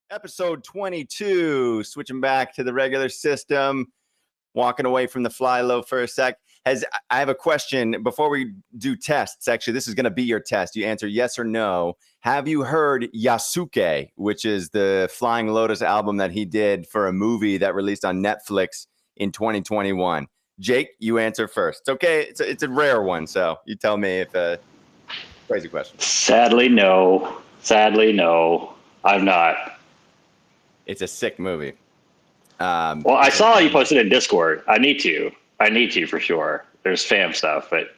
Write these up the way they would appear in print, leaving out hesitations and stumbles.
Episode 22, switching back to the regular system, walking away from the fly low for a sec. I have a question before we do tests. Actually, this is going to be your test. You answer yes or no. Have you heard Yasuke, which is the Flying Lotus album that he did for a movie that released on Netflix in 2021? Jake, you answer first. It's okay. It's a rare one, so you tell me if crazy question. Sadly, no. I've not. It's a sick movie. Well, I saw you posted in Discord. I need to for sure. There's fam stuff, but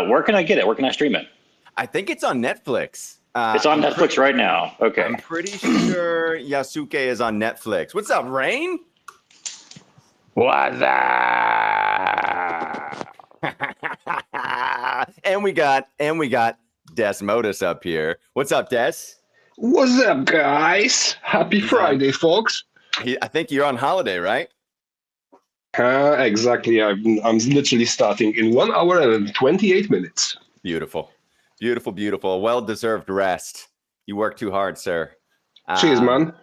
where can I get it? Where can I stream it? I think it's on Netflix. It's on Netflix right now. Okay. I'm pretty sure Yasuke is on Netflix. What's up, Rayn? What's up? and we got Desmodus up here. What's up, Des? What's up, guys? Happy Friday, folks. I think you're on holiday, right? Exactly. I'm literally starting in 1 hour and 28 minutes. Beautiful. Well-deserved rest. You work too hard, sir. Cheers, man.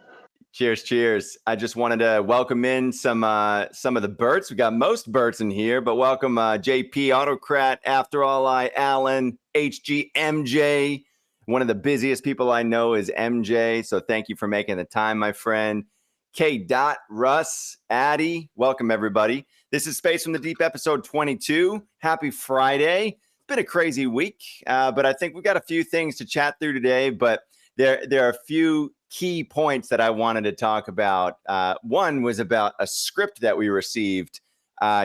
Cheers. I just wanted to welcome in some of the Berts. We got most Berts in here, but welcome JP, Autocrat, After All I, Alan, HG, MJ. One of the busiest people I know is MJ, so thank you for making the time, my friend. K. Russ, Addy, welcome everybody. This is Space from the Deep, episode 22. Happy Friday. It's been a crazy week, but I think we've got a few things to chat through today, but there are a few key points that I wanted to talk about. One was about a script that we received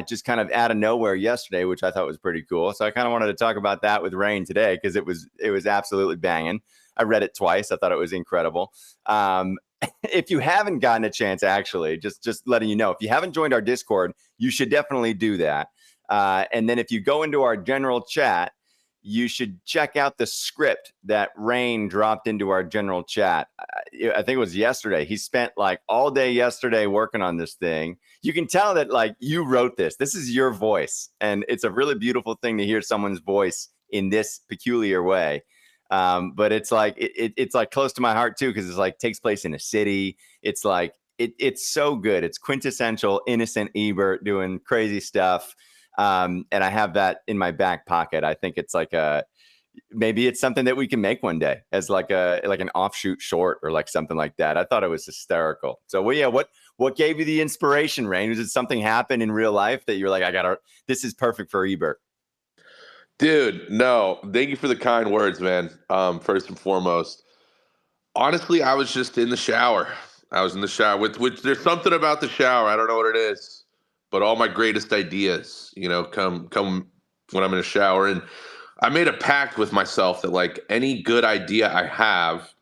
just kind of out of nowhere yesterday, which I thought was pretty cool. So I kind of wanted to talk about that with Rayn today because it was absolutely banging. I read it twice. I thought it was incredible. If you haven't gotten a chance, actually, just letting you know, if you haven't joined our Discord, you should definitely do that. And then if you go into our general chat, you should check out the script that Rayn dropped into our general chat. I think it was yesterday. He spent like all day yesterday working on this thing. You can tell that like you wrote this. This is your voice. And it's a really beautiful thing to hear someone's voice in this peculiar way. But it's like it's like close to my heart too, because it's like takes place in a city. It's like it's so good. It's quintessential innocent Ebert doing crazy stuff. And I have that in my back pocket. I think it's like maybe it's something that we can make one day as like an offshoot short or like something like that. I thought it was hysterical. So well, yeah, what gave you the inspiration, Rayn? Was it something happen in real life that you're like, this is perfect for Ebert? Dude, no. Thank you for the kind words, man. First and foremost, honestly, I was just in the shower. I was in the shower with there's something about the shower. I don't know what it is, but all my greatest ideas, come when I'm in a shower. And I made a pact with myself that like any good idea I have,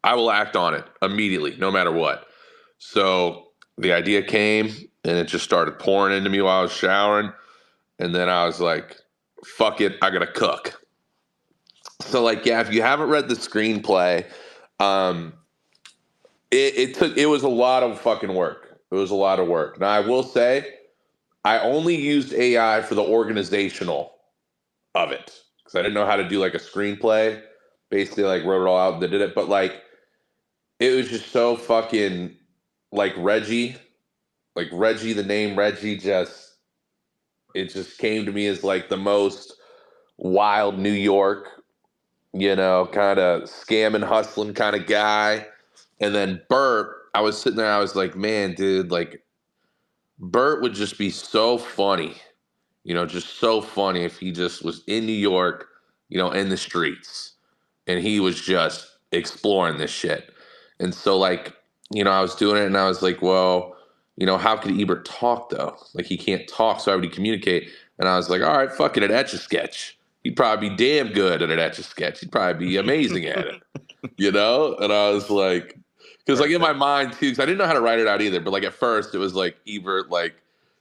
I will act on it immediately, no matter what. So the idea came and it just started pouring into me while I was showering. And then I was like, fuck it, I gotta cook. So like, yeah, if you haven't read the screenplay, it was a lot of fucking work. It was a lot of work. Now I will say, I only used AI for the organizational of it because I didn't know how to do like a screenplay. Basically, like wrote it all out and did it. But like, it was just so fucking like Reggie, the name Reggie it just came to me as like the most wild New York, kind of scamming, hustling kind of guy. And then Bert, I was sitting there, I was like, man, dude, like Bert would just be so funny, just so funny if he just was in New York, in the streets and he was just exploring this shit. And so like, I was doing it and I was like, well, how could Ebert talk though? Like he can't talk, so how would he communicate? And I was like, all right, fuck it, an Etch-a-Sketch. He'd probably be damn good at an Etch-a-Sketch. He'd probably be amazing at it, And I was like, because like in my mind too, because I didn't know how to write it out either. But like at first, it was like Ebert, like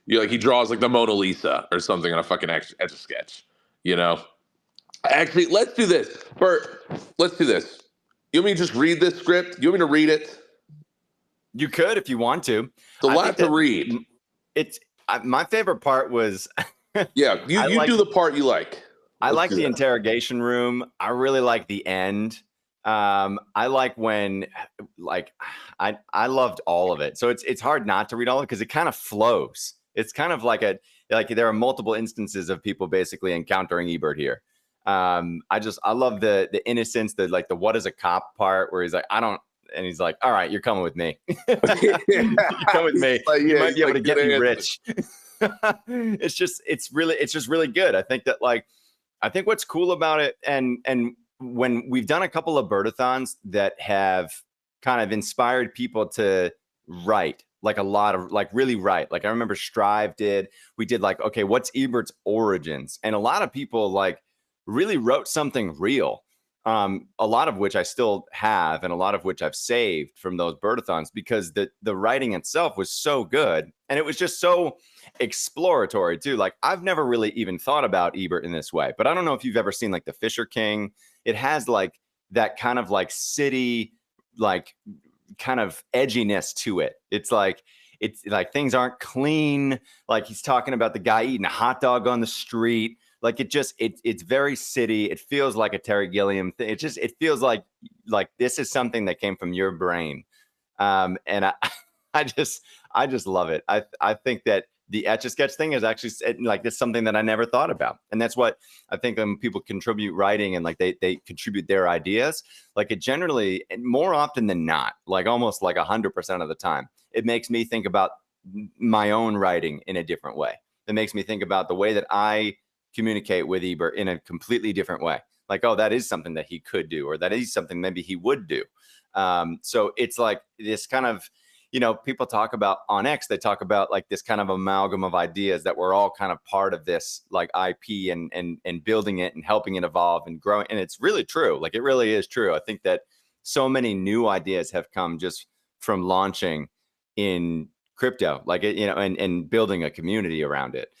he draws like the Mona Lisa or something on a fucking Etch-a-Sketch, Actually, let's do this, Bert. Let's do this. You want me to just read this script? You want me to read it? You could if you want to. It's a lot to read. It's my favorite part was. Yeah, you do the part you like. I like the interrogation room. I really like the end. I like when, like, I loved all of it. So it's hard not to read all of it because it kind of flows. It's kind of like there are multiple instances of people basically encountering Ebert here. I love the innocence, the what is a cop part where he's like, I don't, and he's like, all right, you're coming with me. You come with me. Like, You might be able to get me answer. rich. It's just really good. I think that I think what's cool about it, and when we've done a couple of Birdathons that have kind of inspired people to write, like a lot of really write. Like I remember Strive we did like, okay, what's Ebert's origins? And a lot of people like really wrote something real. A lot of which I still have, and a lot of which I've saved from those Birdathons because the writing itself was so good, and it was just so exploratory too. Like I've never really even thought about Ebert in this way, but I don't know if you've ever seen like The Fisher King. It has like that kind of like city, like kind of edginess to it. It's like things aren't clean. Like he's talking about the guy eating a hot dog on the street. Like it's very city. It feels like a Terry Gilliam thing. It feels like this is something that came from your brain. And I just love it. I think that the Etch a Sketch thing is actually like it's something that I never thought about. And that's what I think when people contribute writing and like they contribute their ideas, like it generally, more often than not, like almost like 100% of the time, it makes me think about my own writing in a different way. It makes me think about the way that I communicate with Ebert in a completely different way. Like, oh, that is something that he could do, or that is something maybe he would do. So it's like this kind of, people talk about on X, they talk about like this kind of amalgam of ideas that we're all kind of part of this like IP and building it and helping it evolve and growing. And it's really true. Like it really is true. I think that so many new ideas have come just from launching in crypto, like it, and building a community around it.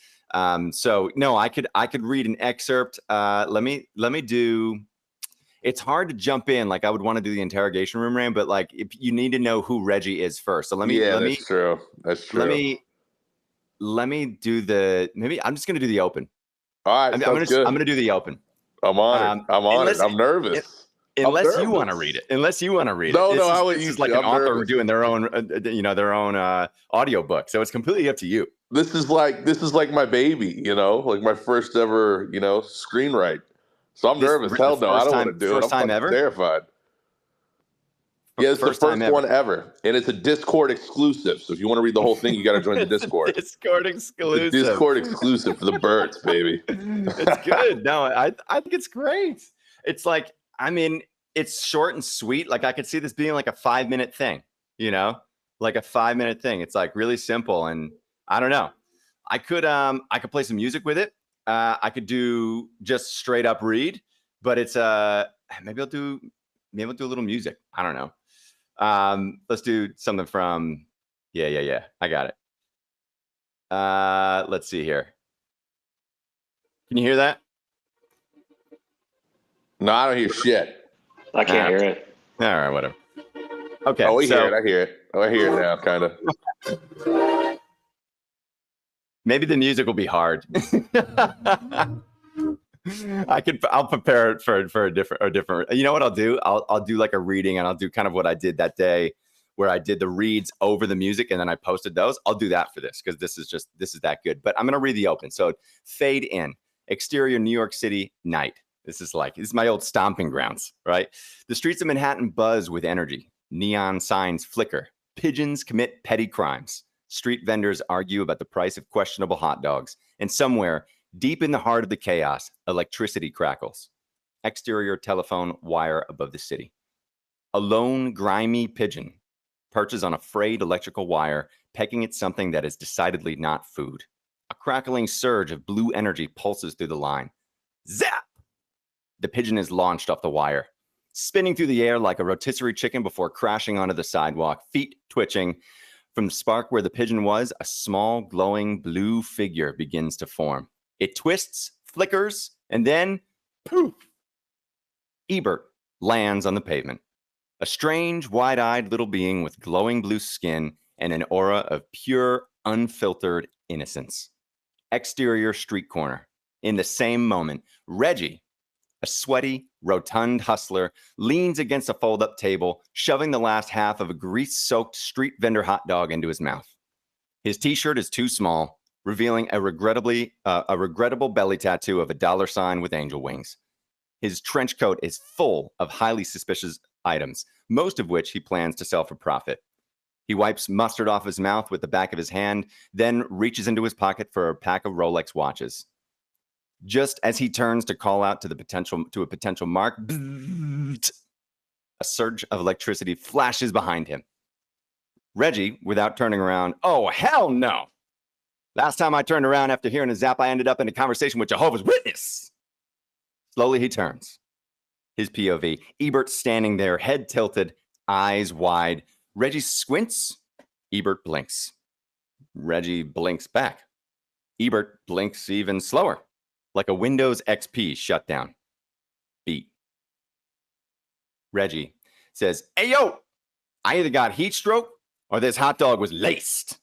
So no, I could read an excerpt. Let me do. It's hard to jump in. Like I would want to do the interrogation room, Rayn, but like if you need to know who Reggie is first. So that's true. That's true. Let me do maybe I'm just going to do the open. All right. I'm going to do the open. I'm on it. I'm on it. I'm nervous. Unless you want to read it. No, this is like an author doing their own, audio book. So it's completely up to you. This is like my baby, like my first ever, screenwrite. So I'm nervous. Hell no, I don't want to do it. First time ever? Terrified. Yeah, it's the first one ever. And it's a Discord exclusive. So if you want to read the whole thing, you got to join the Discord. Discord exclusive. The Discord exclusive for the birds, baby. It's good. No, I think it's great. It's like, it's short and sweet. Like I could see this being like a 5-minute thing, like a 5-minute thing. It's like really simple. And I don't know. I could play some music with it. I could do just straight up read, but it's maybe I'll do a little music. I don't know. Let's do something from yeah. I got it. Let's see here. Can you hear that? No, I don't hear shit. I can't hear it. All right, whatever. Okay. Oh, hear it. I hear it. Oh, I hear it now, kind of. Maybe the music will be hard. I'll prepare it for a different. You know what I'll do? I'll do like a reading, and I'll do kind of what I did that day, where I did the reads over the music, and then I posted those. I'll do that for this because this is that good. But I'm gonna read the open. So fade in. Exterior New York City night. This is my old stomping grounds, right? The streets of Manhattan buzz with energy. Neon signs flicker. Pigeons commit petty crimes. Street vendors argue about the price of questionable hot dogs. And somewhere, deep in the heart of the chaos, electricity crackles. Exterior telephone wire above the city. A lone, grimy pigeon perches on a frayed electrical wire, pecking at something that is decidedly not food. A crackling surge of blue energy pulses through the line. Zap! The pigeon is launched off the wire, spinning through the air like a rotisserie chicken before crashing onto the sidewalk, feet twitching. From the spark where the pigeon was, a small, glowing blue figure begins to form. It twists, flickers, and then, poof! Ebert lands on the pavement. A strange, wide-eyed little being with glowing blue skin and an aura of pure, unfiltered innocence. Exterior street corner. In the same moment, Reggie, A sweaty, rotund hustler leans against a fold-up table, shoving the last half of a grease-soaked street vendor hot dog into his mouth. His t-shirt is too small, revealing a regrettable belly tattoo of a dollar sign with angel wings. His trench coat is full of highly suspicious items, most of which he plans to sell for profit. He wipes mustard off his mouth with the back of his hand, then reaches into his pocket for a pack of Rolex watches. Just as he turns to call out to a potential mark, a surge of electricity flashes behind him. Reggie, without turning around, oh, hell no! Last time I turned around after hearing a zap, I ended up in a conversation with Jehovah's Witness. Slowly he turns. His POV, Ebert standing there, head tilted, eyes wide. Reggie squints. Ebert blinks. Reggie blinks back. Ebert blinks even slower, like a Windows XP shutdown. Beat. Reggie says, "Hey, yo, I either got heat stroke or this hot dog was laced."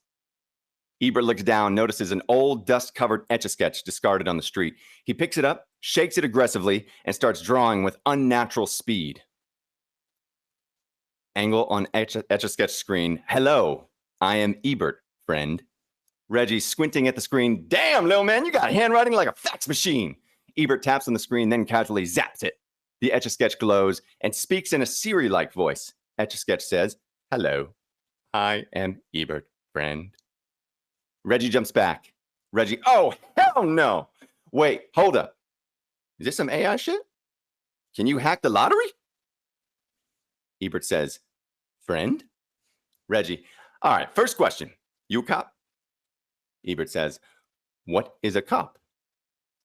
Ebert looks down, notices an old dust-covered Etch-a-Sketch discarded on the street. He picks it up, shakes it aggressively, and starts drawing with unnatural speed. Angle on Etch-a-Sketch screen. "Hello, I am Ebert, friend." Reggie squinting at the screen. "Damn, little man, you got handwriting like a fax machine." Ebert taps on the screen, then casually zaps it. The Etch-a-Sketch glows and speaks in a Siri-like voice. Etch-a-Sketch says, "Hello, I am Ebert, friend." Reggie jumps back. Reggie, "Oh, hell no. Wait, hold up. Is this some AI shit? Can you hack the lottery?" Ebert says, "Friend?" Reggie, "All right, first question. You a cop?" Ebert says, "What is a cop?"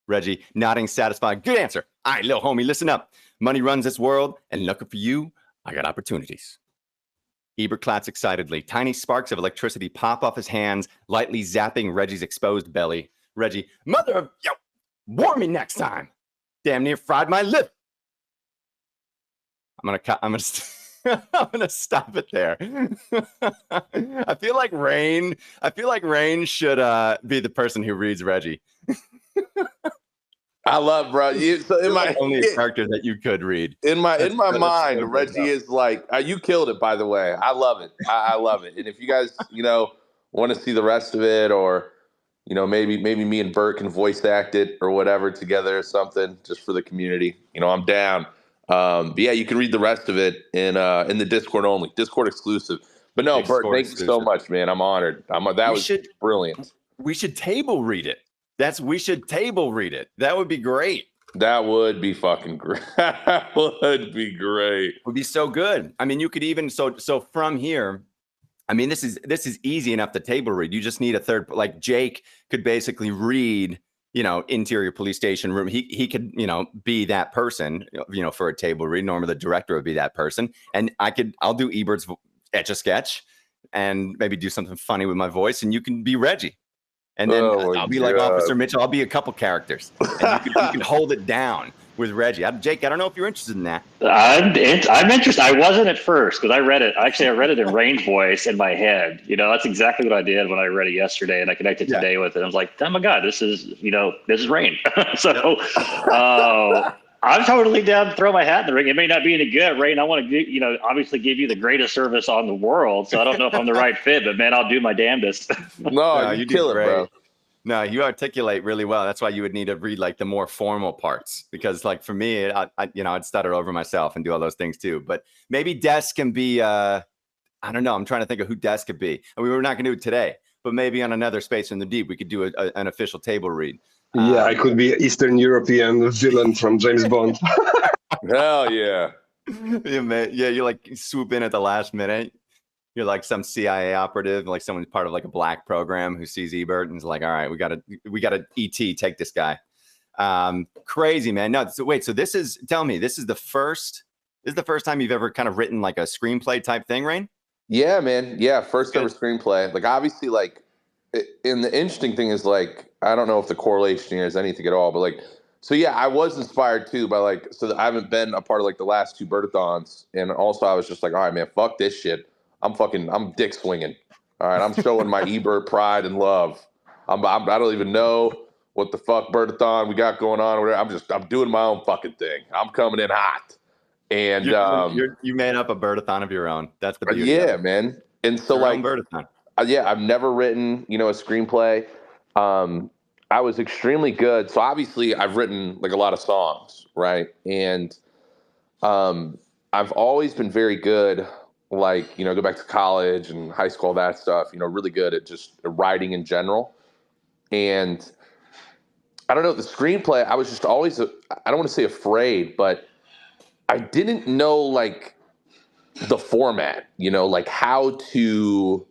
Reggie, nodding satisfied. "Good answer. All right, little homie, listen up. Money runs this world, and lucky for you, I got opportunities." Ebert claps excitedly. Tiny sparks of electricity pop off his hands, lightly zapping Reggie's exposed belly. Reggie, "Mother of, yo, warn me next time. Damn near fried my lip." I'm gonna stop it there. I feel like Rayn should be the person who reads Reggie. I love, bro. So in my only a character that you could read. In my mind, so Reggie is like, you killed it, by the way. I love it. I love it. And if you guys, want to see the rest of it, or, maybe me and Bert can voice act it or whatever together or something just for the community, I'm down. But yeah, you can read the rest of it in the Discord only, Discord exclusive. But no, Discord Bert, thank exclusive. You so much, man. I'm honored. That was brilliant. We should table read it. We should table read it. That would be great. That would be fucking great. That would be great. It would be so good. I mean, you could even so from here. I mean, this is easy enough to table read. You just need a third. Like Jake could basically read, interior police station room. He could, be that person, for a table read. Normally, the director would be that person, and I'll do Ebert's Etch-a-Sketch, and maybe do something funny with my voice, and you can be Reggie. And then I'll be like Officer Mitchell. I'll be a couple characters. And you can hold it down with Reggie. Jake, I don't know if you're interested in that. I'm interested. I wasn't at first because I read it. Actually, I read it in Rayn's voice in my head. That's exactly what I did when I read it yesterday, and I connected today with it. I was like, oh my God, this is Rayn. So I'm totally down to throw my hat in the ring. It may not be any good, Rayn. I want to, obviously give you the greatest service on the world. So I don't know if I'm the right fit, but man, I'll do my damnedest. No, you kill it, bro. No, you articulate really well. That's why you would need to read like the more formal parts, because like for me, I'd stutter over myself and do all those things too. But maybe Des can be, I don't know. I'm trying to think of who Des could be. And we were not going to do it today, but maybe on another Space in the Deep, we could do an official table read. Yeah, I could be Eastern European villain from James Bond. Hell yeah. Yeah, you like swoop in at the last minute. You're like some CIA operative, like someone's part of like a black program who sees Ebert and is like, all right, we gotta ET, take this guy. Crazy, man. No, so wait, so this is the first time you've ever kind of written like a screenplay type thing, Rayn? Yeah, man. Yeah, first ever screenplay. Like obviously, like, and the interesting thing is like, I don't know if the correlation here is anything at all, but like, so yeah, I was inspired too by like, so I haven't been a part of like the last 2 Bertathons, and also I was just like, all right, man, fuck this shit. I'm dick swinging. All right, I'm showing my Ebert pride and love. I don't even know what the fuck, Bertathon we got going on? I'm doing my own fucking thing. I'm coming in hot. And you made up a birdathon of your own. That's the beauty of yeah, it. man. And so Your own like, birdathon. yeah, I've never written, a screenplay. I was extremely good. So obviously I've written like a lot of songs, right? And I've always been very good, like, go back to college and high school, that stuff, really good at just writing in general. And I don't know, the screenplay, I was just always, I don't want to say afraid, but I didn't know like the format, like how to,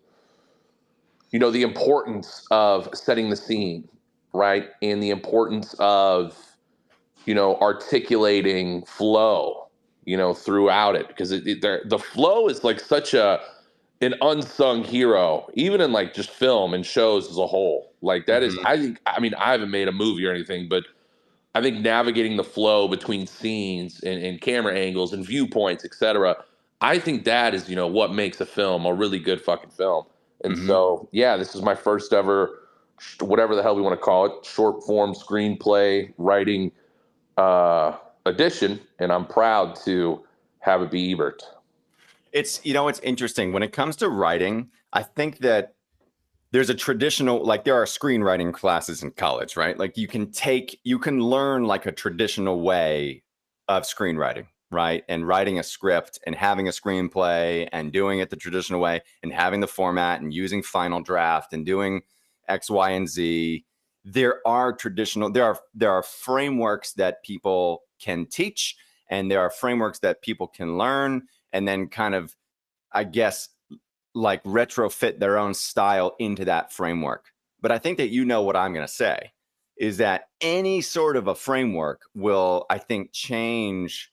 the importance of setting the scene, right? And the importance of, articulating flow, throughout it, because the flow is like such an unsung hero, even in like just film and shows as a whole. Like that is, Mhm. I mean, I haven't made a movie or anything, but I think navigating the flow between scenes and camera angles and viewpoints, etc. I think that is, what makes a film a really good fucking film. And Mhm. so, yeah, this is my first ever, whatever the hell we want to call it, short form screenplay writing edition, and I'm proud to have it be Ebert. It's interesting when it comes to writing. I think that there's a traditional, like there are screenwriting classes in college, right? Like you can learn like a traditional way of screenwriting, right? And writing a script and having a screenplay and doing it the traditional way and having the format and using Final Draft and doing X, Y, and Z. There are frameworks that people can teach, and there are frameworks that people can learn, and then kind of, I guess, like retrofit their own style into that framework. But I think that what I'm going to say is that any sort of a framework will, I think, change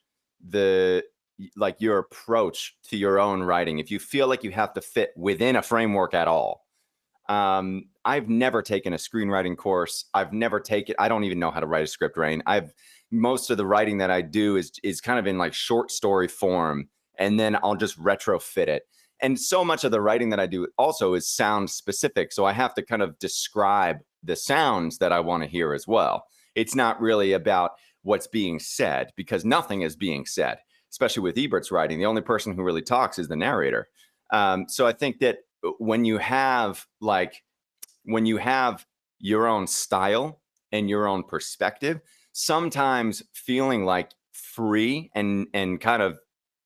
your approach to your own writing. If you feel like you have to fit within a framework at all. I've never taken a screenwriting course. I don't even know how to write a script, Rayn. Most of the writing that I do is kind of in like short story form, and then I'll just retrofit it. And so much of the writing that I do also is sound specific. So I have to kind of describe the sounds that I want to hear as well. It's not really about what's being said, because nothing is being said, especially with Ebert's writing. The only person who really talks is the narrator. So I think that when you have your own style and your own perspective, sometimes feeling like free and kind of,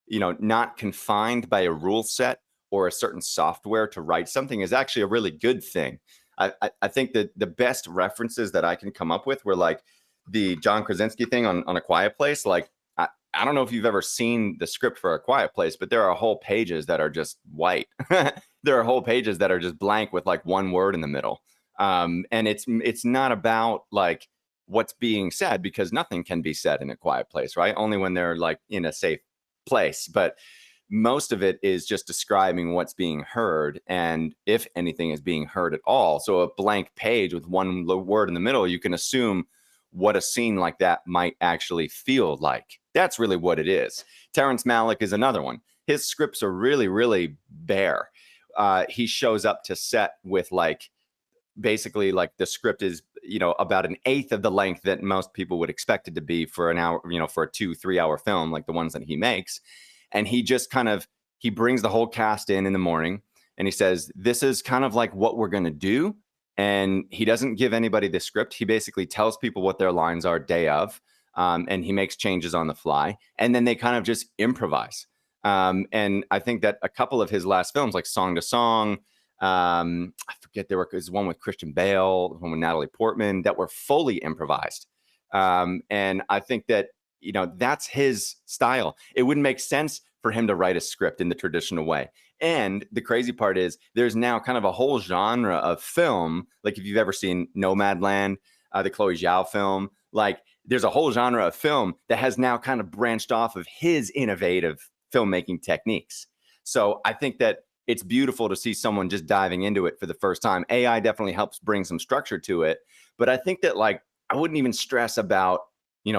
not confined by a rule set or a certain software to write something is actually a really good thing. I think that the best references that I can come up with were like the John Krasinski thing on A Quiet Place. Like, I don't know if you've ever seen the script for A Quiet Place, but there are whole pages that are just white. There are whole pages that are just blank with like one word in the middle. And it's not about like what's being said, because nothing can be said in A Quiet Place, right? Only when they're like in a safe place. But most of it is just describing what's being heard, and if anything is being heard at all. So a blank page with one word in the middle, you can assume what a scene like that might actually feel like. That's really what it is. Terrence Malick is another one. His scripts are really, really bare. He shows up to set with like, basically like the script is, about an eighth of the length that most people would expect it to be for an hour, for a 2-3 hour film, like the ones that he makes. And he just he brings the whole cast in the morning, and he says, this is kind of like what we're going to do. And he doesn't give anybody the script. He basically tells people what their lines are day of. And he makes changes on the fly, and then they kind of just improvise. And I think that a couple of his last films, like Song to Song, I forget, there was one with Christian Bale, one with Natalie Portman, that were fully improvised. And I think that, that's his style. It wouldn't make sense for him to write a script in the traditional way. And the crazy part is there's now kind of a whole genre of film. Like if you've ever seen Nomadland, the Chloe Zhao film, like there's a whole genre of film that has now kind of branched off of his innovative filmmaking techniques. So I think that it's beautiful to see someone just diving into it for the first time. AI definitely helps bring some structure to it. But I think that like, I wouldn't even stress about,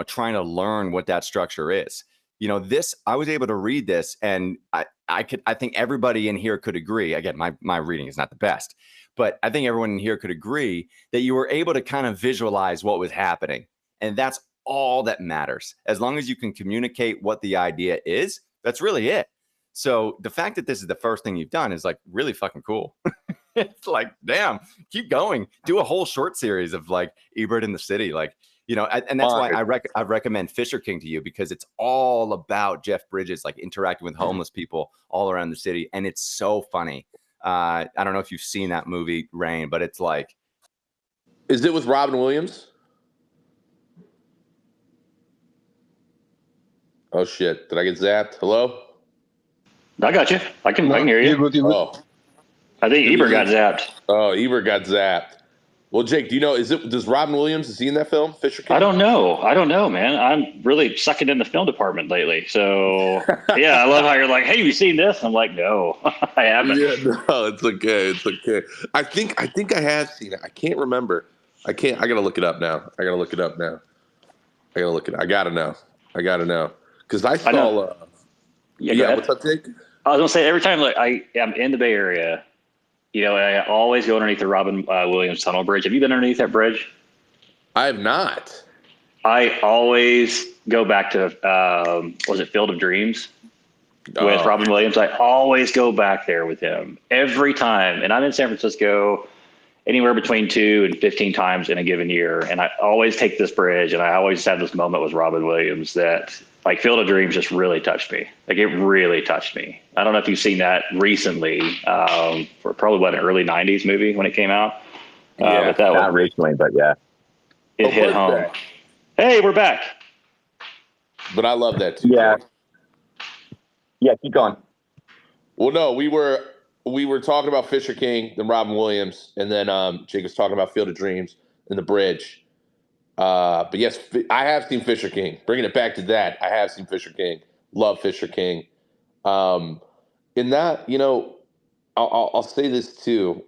trying to learn what that structure is. I was able to read this, and I think everybody in here could agree. Again, my reading is not the best, but I think everyone in here could agree that you were able to kind of visualize what was happening. And that's all that matters. As long as you can communicate what the idea is, that's really it. So the fact that this is the first thing you've done is like really fucking cool. It's like, damn, keep going. Do a whole short series of like Ebert in the city. Like, and that's why I recommend Fisher King to you, because it's all about Jeff Bridges, like interacting with homeless people all around the city. And it's so funny. I don't know if you've seen that movie, Rayn, but it's like. Is it with Robin Williams? Oh, shit. Did I get zapped? Hello? I got you. I can hear you. You're good. Oh. I think Ebert got zapped. Oh, Ebert got zapped. Well, Jake, do you know, does Robin Williams, is he in that film, Fisher King? I don't know, man. I'm really sucking in the film department lately. So, yeah, I love how you're like, hey, have you seen this? I'm like, no, I haven't. Yeah, no, it's okay. It's okay. I think I have seen it. I can't remember. I got to look it up now. I got to know. Because I saw, yeah, what's up, Jake? I was going to say, every time like I am in the Bay Area, I always go underneath the Robin Williams Tunnel Bridge. Have you been underneath that bridge? I have not. I always go back to, was it Field of Dreams with Robin Williams? I always go back there with him every time. And I'm in San Francisco anywhere between 2 and 15 times in a given year. And I always take this bridge, and I always have this moment with Robin Williams that like Field of Dreams just really touched me. Like it really touched me. I don't know if you've seen that recently, for probably an early 90s movie when it came out. But that Not recently, but yeah. It hit home. Back. Hey, we're back. But I love that too. Yeah. Yeah, keep going. Well, no, we were talking about Fisher King, then Robin Williams, and then Jake was talking about Field of Dreams and the bridge. But yes, I have seen Fisher King. Bringing it back to that, I have seen Fisher King. Love Fisher King. In that, I'll say this too.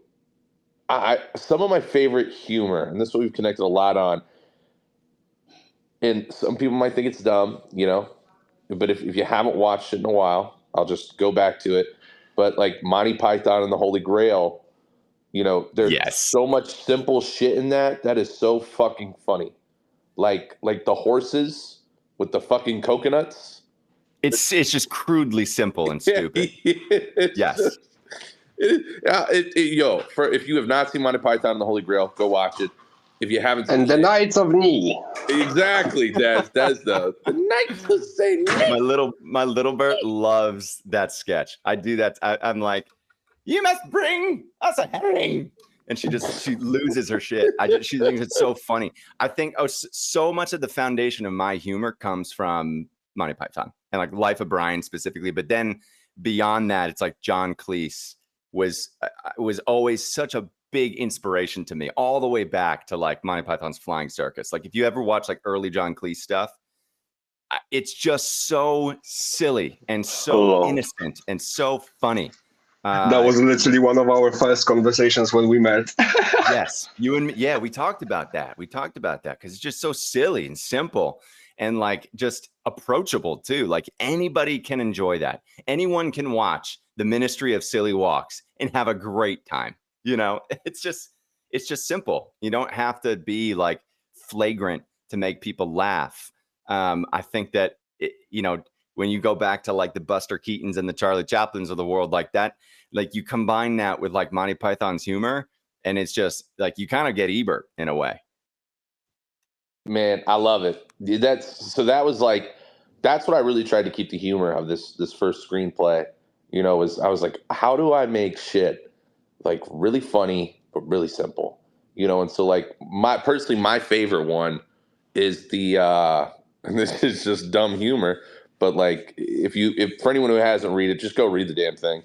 Some of my favorite humor, and this is what we've connected a lot on. And some people might think it's dumb, but if you haven't watched it in a while, I'll just go back to it. But like Monty Python and the Holy Grail, there's so much simple shit in that is so fucking funny. Like the horses with the fucking coconuts. It's just crudely simple and stupid. Yes. If you have not seen Monty Python and the Holy Grail, go watch it. If you haven't seen And the Knights of Knee. Exactly, that's the Knights of St. Knee. My little Bert loves that sketch. I do that. I'm like, you must bring us a herring. And she loses her shit. She thinks it's so funny. I think so much of the foundation of my humor comes from Monty Python and like Life of Brian specifically. But then beyond that, it's like John Cleese was always such a big inspiration to me, all the way back to like Monty Python's Flying Circus. Like if you ever watch like early John Cleese stuff, it's just so silly and so innocent and so funny. That was literally one of our first conversations when we met. Yes, you and me. Yeah, we talked about that. Because it's just so silly and simple and like just approachable too. Like anybody can enjoy that. Anyone can watch The Ministry of Silly Walks and have a great time. It's just simple. You don't have to be like flagrant to make people laugh. I think that when you go back to like the Buster Keatons and the Charlie Chaplins of the world like that, like you combine that with like Monty Python's humor, and it's just like you kind of get Ebert in a way. Man, I love it. That's what I really tried to keep the humor of this first screenplay. I was like, how do I make shit like really funny but really simple? And so like my favorite one is the and this is just dumb humor, but like if for anyone who hasn't read it, just go read the damn thing.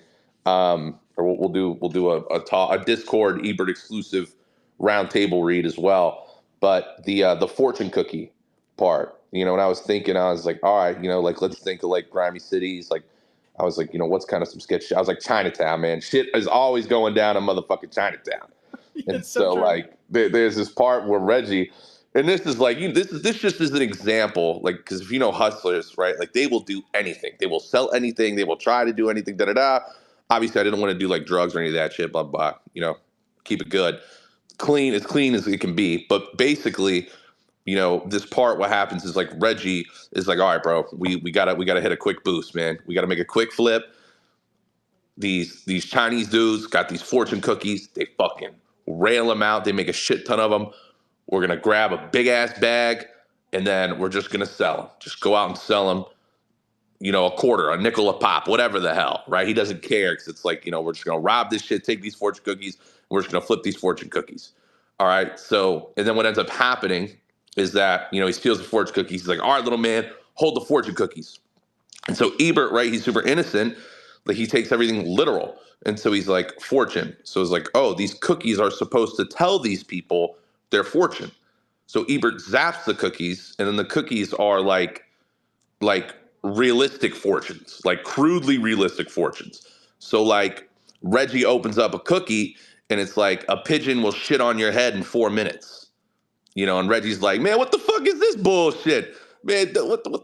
Or we'll do a Discord Ebert exclusive roundtable read as well. But the fortune cookie part, when I was thinking, I was like, all right, like let's think of like grimy cities. Like I was like, what's kind of some sketch? I was like, Chinatown, man. Shit is always going down in motherfucking Chinatown. And so like there's this part where Reggie And this is like this just is an example, like, because if you know hustlers, right? Like they will do anything. They will sell anything. They will try to do anything. Da da da. Obviously, I didn't want to do like drugs or any of that shit. Blah blah. You know, keep it good, clean as it can be. But basically, you know, this part, what happens is like Reggie is like, all right, bro, we gotta hit a quick boost, man. We gotta make a quick flip. These Chinese dudes got these fortune cookies. They fucking rail them out. They make a shit ton of them. We're gonna grab a big ass bag, and then we're just gonna sell them. Just go out and sell them. You know, a quarter, a nickel a pop, whatever the hell, right? He doesn't care because it's like, you know, we're just gonna rob this shit, take these fortune cookies, and we're just gonna flip these fortune cookies. All right. So, and then what ends up happening is that, you know, he steals the fortune cookies. He's like, all right, little man, hold the fortune cookies. And so Ebert, right, he's super innocent, like he takes everything literal. And so he's like, fortune. So it's like, oh, these cookies are supposed to tell these people their fortune. So Ebert zaps the cookies, and then the cookies are like realistic fortunes, like crudely realistic fortunes. So like Reggie opens up a cookie and it's like a pigeon will shit on your head in 4 minutes. You know, and Reggie's like, man, what the fuck is this bullshit? Man, what? All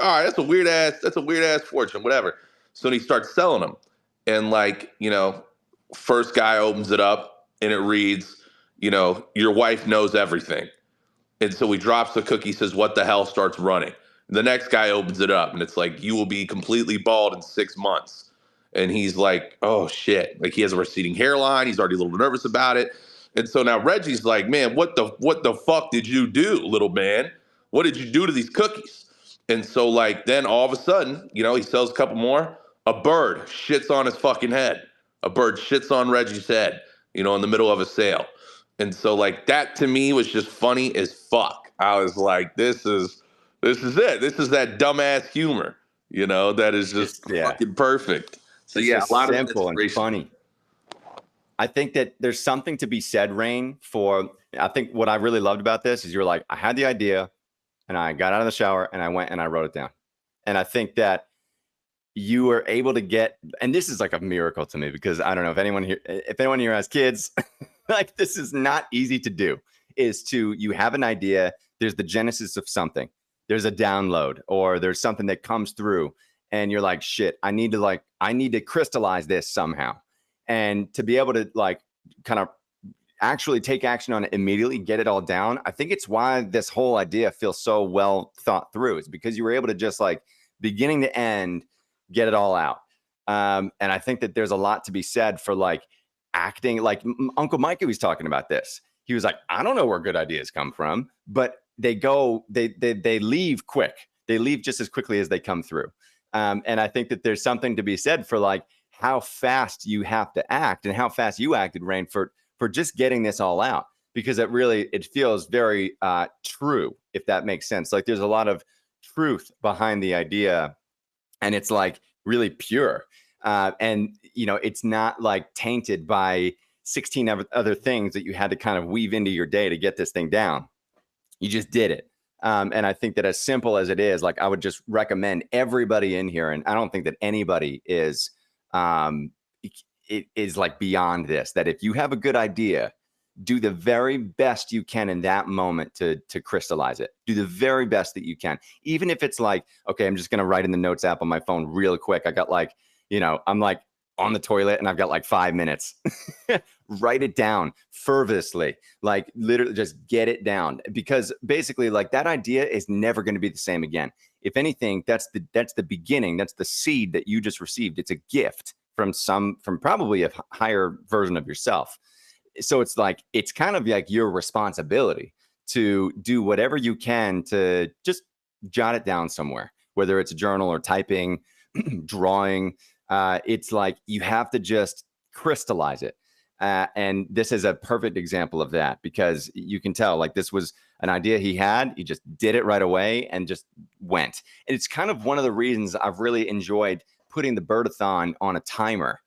right, that's a weird ass fortune, whatever. So he starts selling them. And like, you know, first guy opens it up and it reads, you know, your wife knows everything. And so he drops the cookie, says, what the hell, starts running. The next guy opens it up and it's like, you will be completely bald in 6 months. And he's like, oh shit. Like he has a receding hairline. He's already a little nervous about it. And so now Reggie's like, man, what the fuck did you do, little man? What did you do to these cookies? And so like then all of a sudden, you know, he sells a couple more. A bird shits on his fucking head. A bird shits on Reggie's head, you know, in the middle of a sale. And so like that to me was just funny as fuck. I was like, this is it. This is that dumbass humor, you know, that is just fucking perfect. So It's yeah, just a lot simple of and funny. I think that there's something to be said, Rayn, for I think what I really loved about this is you're like, I had the idea and I got out of the shower and I went and I wrote it down. And I think that you were able to get, and this is like a miracle to me because I don't know if anyone here has kids, like this is not easy to do, is to, you have an idea, there's the genesis of something, there's a download or there's something that comes through and you're like, shit, I need to crystallize this somehow. And to be able to like kind of actually take action on it immediately, get it all down. I think it's why this whole idea feels so well thought through. It's because you were able to just like beginning to end, get it all out. And I think that there's a lot to be said for like acting, like Uncle Mike was talking about this. He was like, I don't know where good ideas come from, but they leave quick. They leave just as quickly as they come through. And I think that there's something to be said for like how fast you have to act and how fast you acted, Rayn, for just getting this all out, because it feels very true, if that makes sense. Like there's a lot of truth behind the idea and it's like really pure. And, you know, it's not like tainted by 16 other things that you had to kind of weave into your day to get this thing down. You just did it. And I think that as simple as it is, like I would just recommend everybody in here, and I don't think that anybody is like beyond this, that if you have a good idea, do the very best you can in that moment to crystallize it. Do the very best that you can. Even if it's like, okay, I'm just going to write in the notes app on my phone real quick. I got like, you know, I'm like on the toilet and I've got like 5 minutes. Write it down fervently, like literally just get it down, because basically like that idea is never going to be the same again. If anything, that's the beginning. That's the seed that you just received. It's a gift from probably a higher version of yourself. So it's like, it's kind of like your responsibility to do whatever you can to just jot it down somewhere, whether it's a journal or typing, drawing. It's like you have to just crystallize it. And this is a perfect example of that, because you can tell like this was an idea he had. He just did it right away and just went. And it's kind of one of the reasons I've really enjoyed putting the Birdathon on a timer.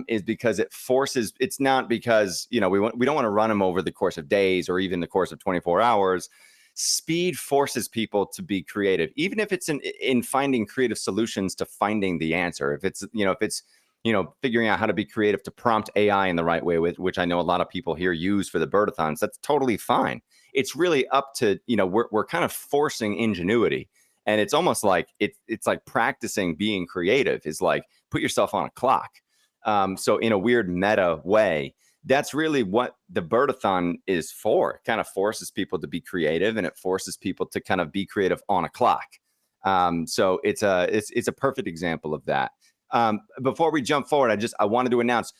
Is because it forces, it's not because, you know, we don't want to run them over the course of days or even the course of 24 hours. Speed forces people to be creative, even if it's in finding creative solutions to finding the answer. If it's, you know, if it's figuring out how to be creative to prompt AI in the right way, which I know a lot of people here use for the birdathons. That's totally fine. It's really up to, we're kind of forcing ingenuity. And it's almost like it's like practicing being creative is like put yourself on a clock. So in a weird meta way, that's really what the birdathon is for. It kind of forces people to be creative, and it forces people to kind of be creative on a clock. So it's a perfect example of that. Before we jump forward, I wanted to announce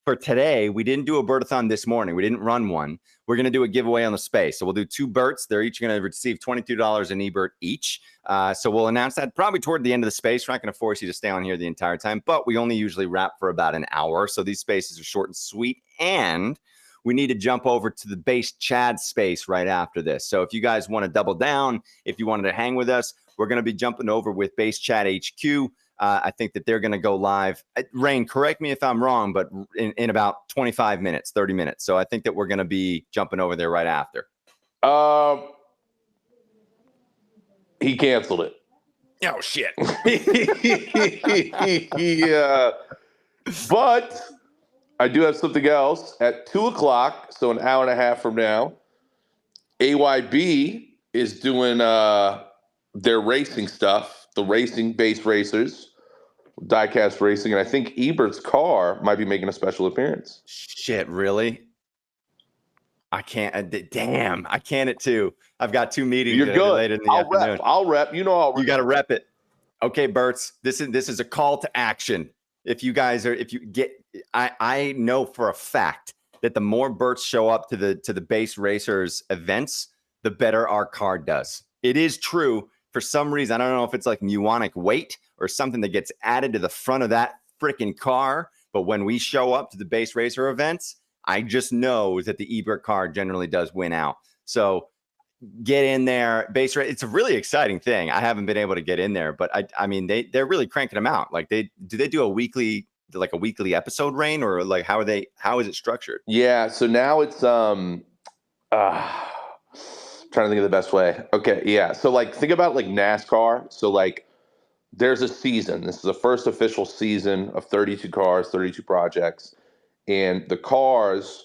for today, we didn't do a birdathon this morning. We didn't run one. We're going to do a giveaway on the space. So we'll do 2 Berts. They're each going to receive $22 in Ebert each. So we'll announce that probably toward the end of the space. We're not going to force you to stay on here the entire time, but we only usually wrap for about an hour. So these spaces are short and sweet. And we need to jump over to the base Chad space right after this. So if you guys want to double down, if you wanted to hang with us, we're going to be jumping over with base Chad HQ. I think that they're going to go live. Rayn, correct me if I'm wrong, but in about 25 minutes, 30 minutes. So I think that we're going to be jumping over there right after. He canceled it. Oh, shit. Yeah. But I do have something else at 2:00. So an hour and a half from now, AYB is doing their racing stuff, the racing base racers. Diecast Racing, and I think Ebert's car might be making a special appearance. Shit, really? I can't. Damn, I can't at 2. I've got 2 meetings. You're good. Later in the afternoon. I'll rep. You got to rep it. Okay, Berts. This is a call to action. If you get, I know for a fact that the more Berts show up to the base racers events, the better our car does. It is true. For some reason, I don't know if it's like Muonic weight or something that gets added to the front of that freaking car. But when we show up to the base racer events, I just know that the Ebert car generally does win out. So get in there. Base race. It's a really exciting thing. I haven't been able to get in there, but I mean, they're really cranking them out. Like do they do a weekly episode, Rayn, or like how is it structured? Yeah. So now it's trying to think of the best way. Okay, yeah. So like think about like NASCAR. So like there's a season. This is the first official season of 32 cars, 32 projects. And the cars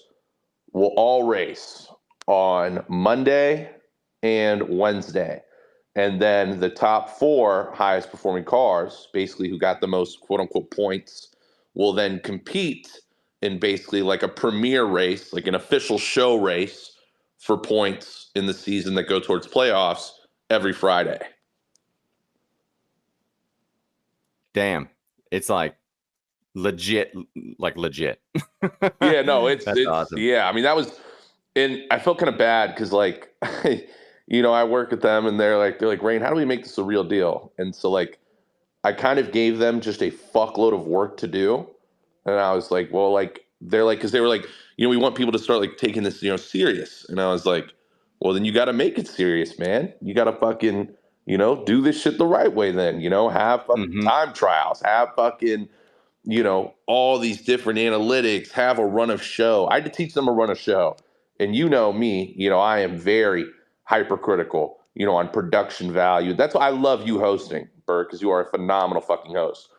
will all race on Monday and Wednesday. And then the top 4 highest performing cars, basically who got the most quote unquote points, will then compete in basically like a premier race, like an official show race for points in the season that go towards playoffs every Friday. Damn. It's like legit. Yeah, no, it's awesome. Yeah, I mean, that was, and I felt kind of bad because like, I work with them and they're like, Rayn, how do we make this a real deal? And so like, I kind of gave them just a fuckload of work to do. And I was like, well, like, they're like, because they were like, we want people to start like taking this, serious. And I was like, well, then you got to make it serious, man. You got to fucking, do this shit the right way then, have fucking time trials, have fucking, all these different analytics, have a run of show. I had to teach them a run of show. And me, I am very hypercritical, on production value. That's why I love you hosting, Bert, because you are a phenomenal fucking host.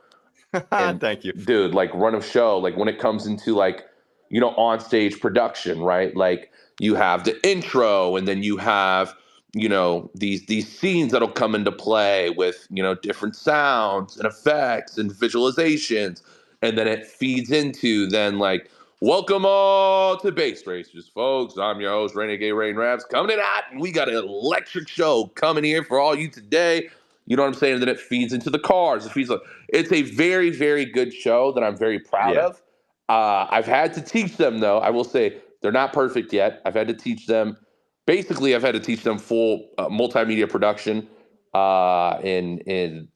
And, thank you, dude. Like run of show, like when it comes into like, on stage production, right? Like you have the intro, and then you have, these scenes that'll come into play with, different sounds and effects and visualizations, and then it feeds into then like, welcome all to Base Racers, folks. I'm your host, Renegade Rayn Raps, coming in hot, and we got an electric show coming here for all you today. You know what I'm saying? And then it feeds into the cars. It's a very, very good show that I'm very proud of. I've had to teach them, though. I will say they're not perfect yet. I've had to teach them full multimedia production and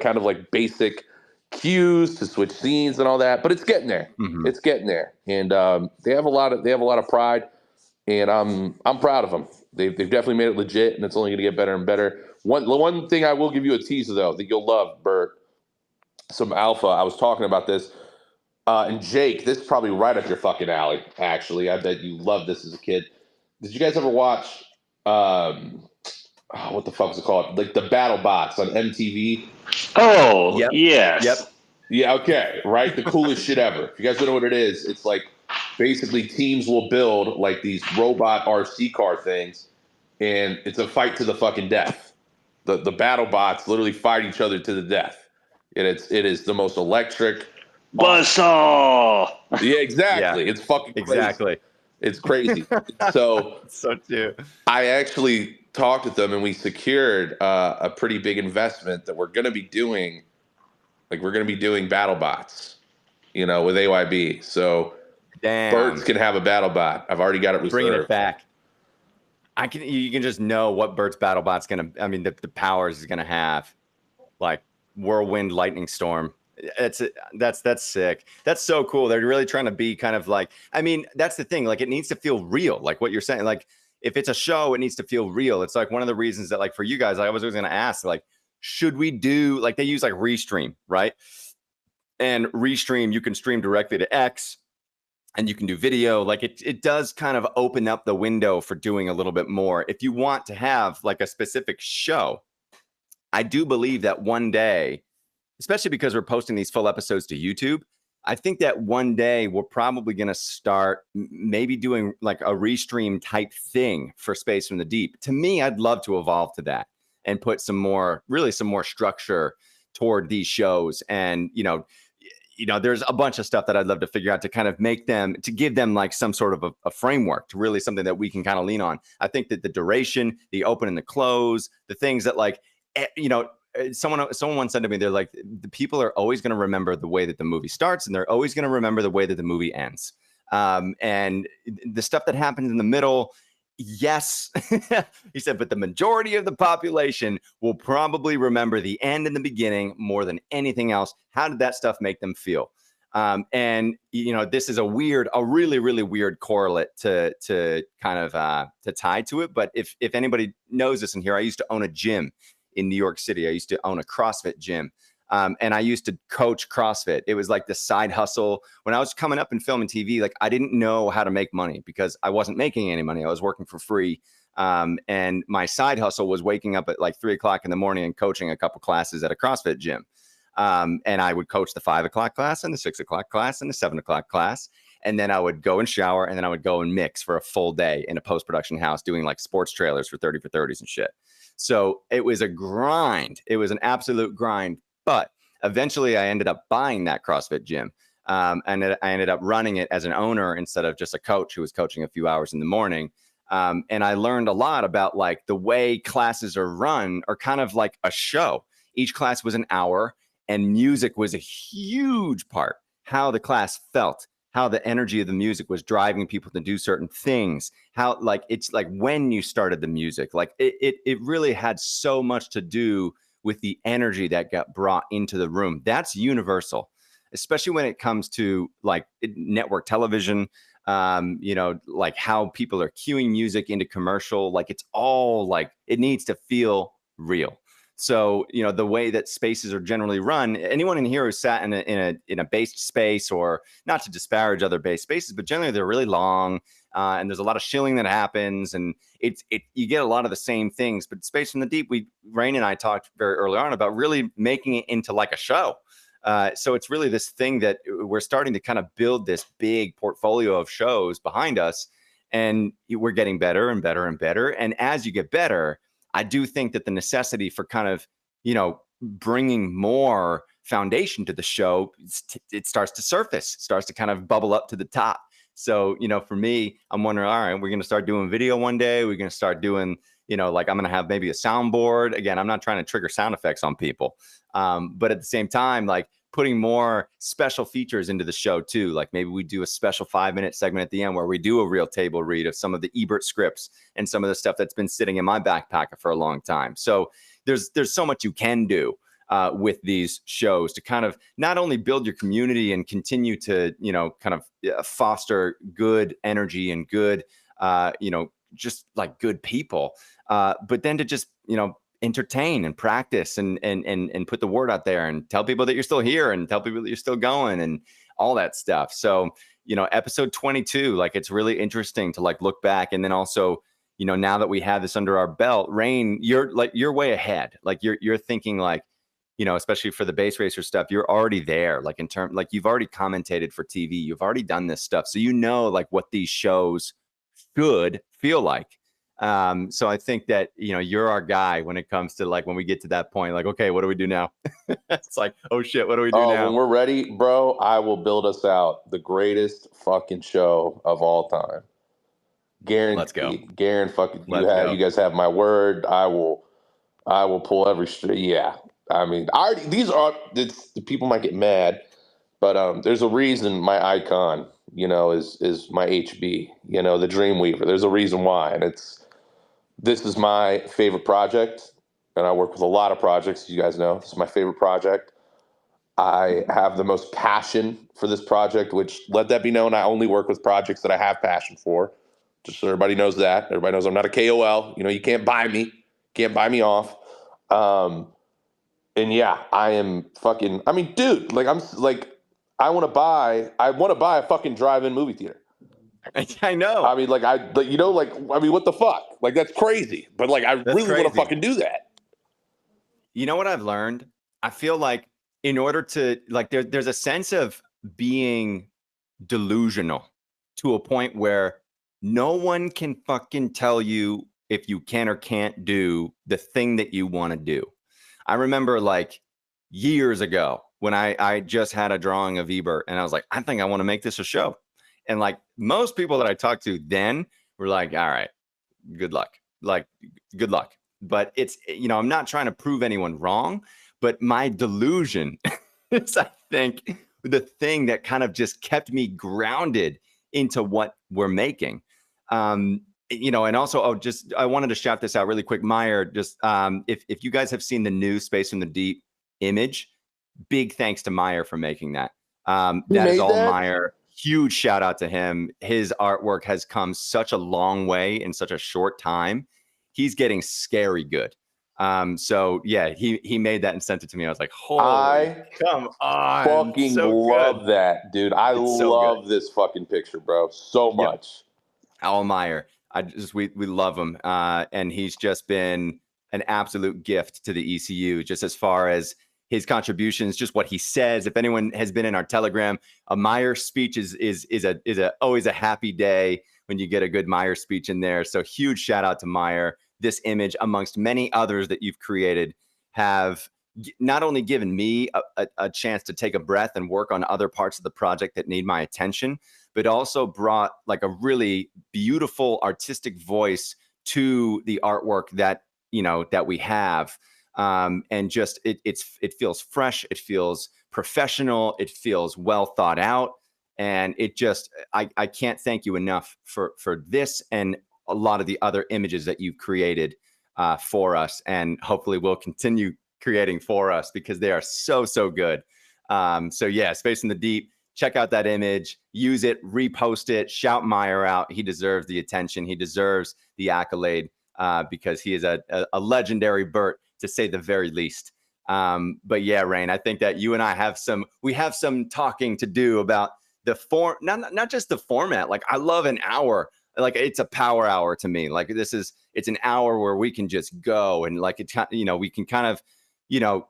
kind of like basic cues to switch scenes and all that. But it's getting there. It's getting there, and they have a lot of pride, and I'm proud of them. They've definitely made it legit, and it's only going to get better and better. One thing I will give you a teaser, though, that you'll love, Bert, some alpha. I was talking about this. And Jake, this is probably right up your fucking alley, actually. I bet you loved this as a kid. Did you guys ever watch, what the fuck was it called? Like the Battle Bots on MTV? Oh, yep. yes. Yep. Yeah, okay, right? The coolest shit ever. If you guys don't know what it is, it's like basically teams will build like these robot RC car things, and it's a fight to the fucking death. The battle bots literally fight each other to the death. And it is the most electric. Awesome. Buzzsaw. Yeah, Yeah, exactly. It's fucking crazy. exactly. It's crazy. So So too. I actually talked with them and we secured a pretty big investment that we're going to be doing. Like we're going to be doing battle bots, with AYB. So Damn. Bert's can have a battle bot. I've already got it reserved. Bringing it back. You can just know what Bert's battle bot's gonna. I mean, the powers is gonna have, like whirlwind, lightning storm. That's sick. That's so cool. They're really trying to be kind of like. I mean, that's the thing. Like, it needs to feel real. Like what you're saying. Like, if it's a show, it needs to feel real. It's like one of the reasons that, like, for you guys, I was always gonna ask, like, should we do like they use like Restream, right? And Restream, you can stream directly to X. And you can do video. Like it does kind of open up the window for doing a little bit more. If you want to have like a specific show, I do believe that one day, especially because we're posting these full episodes to YouTube, I think that one day we're probably going to start maybe doing like a Restream type thing for Space from the Deep. To me, I'd love to evolve to that and put some more structure toward these shows. And, there's a bunch of stuff that I'd love to figure out to kind of make them, to give them like some sort of a framework, to really something that we can kind of lean on. I think that the duration, the open and the close, the things that like, someone once said to me, they're like, the people are always going to remember the way that the movie starts, and they're always going to remember the way that the movie ends. And the stuff that happens in the middle, yes, he said, but the majority of the population will probably remember the end and the beginning more than anything else. How did that stuff make them feel? And this is a really, really weird correlate to kind of to tie to it. But if anybody knows this in here, I used to own a gym in New York City. I used to own a CrossFit gym. And I used to coach CrossFit. It was like the side hustle. When I was coming up in film and TV, like I didn't know how to make money because I wasn't making any money. I was working for free. And my side hustle was waking up at like 3:00 in the morning and coaching a couple classes at a CrossFit gym. And I would coach the 5:00 class and the 6:00 class and the 7:00 class. And then I would go and shower, and then I would go and mix for a full day in a post-production house doing like sports trailers for 30 for 30s and shit. So it was a grind. It was an absolute grind. But eventually I ended up buying that CrossFit gym. And I ended up running it as an owner instead of just a coach who was coaching a few hours in the morning. And I learned a lot about like the way classes are run are kind of like a show. Each class was an hour, and music was a huge part. How the class felt, how the energy of the music was driving people to do certain things, how like it's like when you started the music, like it really had so much to do with the energy that got brought into the room. That's universal, especially when it comes to like network television, like how people are cueing music into commercial. Like it's all like, it needs to feel real. So, the way that spaces are generally run, anyone in here who sat in a based space, or not to disparage other based spaces, but generally they're really long, and there's a lot of shilling that happens, and you get a lot of the same things. But Space from the Deep, Rayn and I talked very early on about really making it into like a show. So it's really this thing that we're starting to kind of build this big portfolio of shows behind us, and we're getting better and better and better. And as you get better, I do think that the necessity for kind of, bringing more foundation to the show, it starts to surface, starts to kind of bubble up to the top. So, for me, I'm wondering, all right, we're going to start doing video one day. We're going to start doing, like I'm going to have maybe a soundboard. Again, I'm not trying to trigger sound effects on people. But at the same time, like putting more special features into the show too. Like maybe we do a special 5-minute segment at the end where we do a real table read of some of the Ebert scripts and some of the stuff that's been sitting in my backpack for a long time. So there's so much you can do with these shows to kind of not only build your community and continue to, kind of foster good energy and good, just like good people, but then to just, entertain and practice and put the word out there and tell people that you're still here and tell people that you're still going and all that stuff. So, episode 22, like it's really interesting to like look back. And then also, now that we have this under our belt, Rayn, you're way ahead. Like you're thinking like, especially for the base racer stuff, you're already there. Like like you've already commentated for TV. You've already done this stuff. So like what these shows should feel like. So I think that, you're our guy when it comes to like, when we get to that point, like, okay, what do we do now? It's like, oh shit, what do we do now? When we're ready, bro, I will build us out the greatest fucking show of all time. Guaranteed. Let's go. Guaranteed. Go. You guys have my word. I will pull every yeah. I mean, the people might get mad, but there's a reason my icon, is my HB, the Dreamweaver. There's a reason why, and this is my favorite project, and I work with a lot of projects. You guys know this is my favorite project. I have the most passion for this project, which, let that be known, I only work with projects that I have passion for. Just so everybody knows that. Everybody knows I'm not a KOL. You can't buy me. Can't buy me off. And yeah, I am fucking, I mean, dude, like, I want to buy a fucking drive-in movie theater. I know. I mean, what the fuck? Like, that's crazy. But like, I really want to fucking do that. You know what I've learned? I feel like in order to, like, there's a sense of being delusional to a point where no one can fucking tell you if you can or can't do the thing that you want to do. I remember like years ago when I just had a drawing of Ebert and I was like, I think I want to make this a show. And like most people that I talked to then were like, all right, good luck. Like, good luck. But it's, I'm not trying to prove anyone wrong, but my delusion is, I think, the thing that kind of just kept me grounded into what we're making. And also, I wanted to shout this out really quick. Meyer, just if you guys have seen the new Space from the Deep image, big thanks to Meyer for making that. That is all Meyer. Huge shout out to him. His artwork has come such a long way in such a short time. He's getting scary good. So yeah, he made that and sent it to me. I was like, holy, come on. Fucking so love good. that, dude. I love this fucking picture, bro. So much. Al Meyer. We love him. And he's just been an absolute gift to the ECU, just as far as his contributions, just what he says. If anyone has been in our Telegram, a Meyer speech is always a happy day when you get a good Meyer speech in there. So huge shout out to Meyer. This image, amongst many others that you've created, have not only given me a chance to take a breath and work on other parts of the project that need my attention, but also brought like a really beautiful artistic voice to the artwork that we have. And just it feels fresh, it feels professional, it feels well thought out, and it just I can't thank you enough for this and a lot of the other images that you've created for us, and hopefully will continue creating for us because they are so good. So yeah, Space in the Deep. Check out that image, use it, repost it, shout Meyer out. He deserves the attention. He deserves the accolade because he is a legendary Bert, to say the very least. But yeah, Rayn, I think that you and I have some talking to do about the form, not just the format. Like, I love an hour. Like, it's a power hour to me. Like, it's an hour where we can just go and like, we can kind of,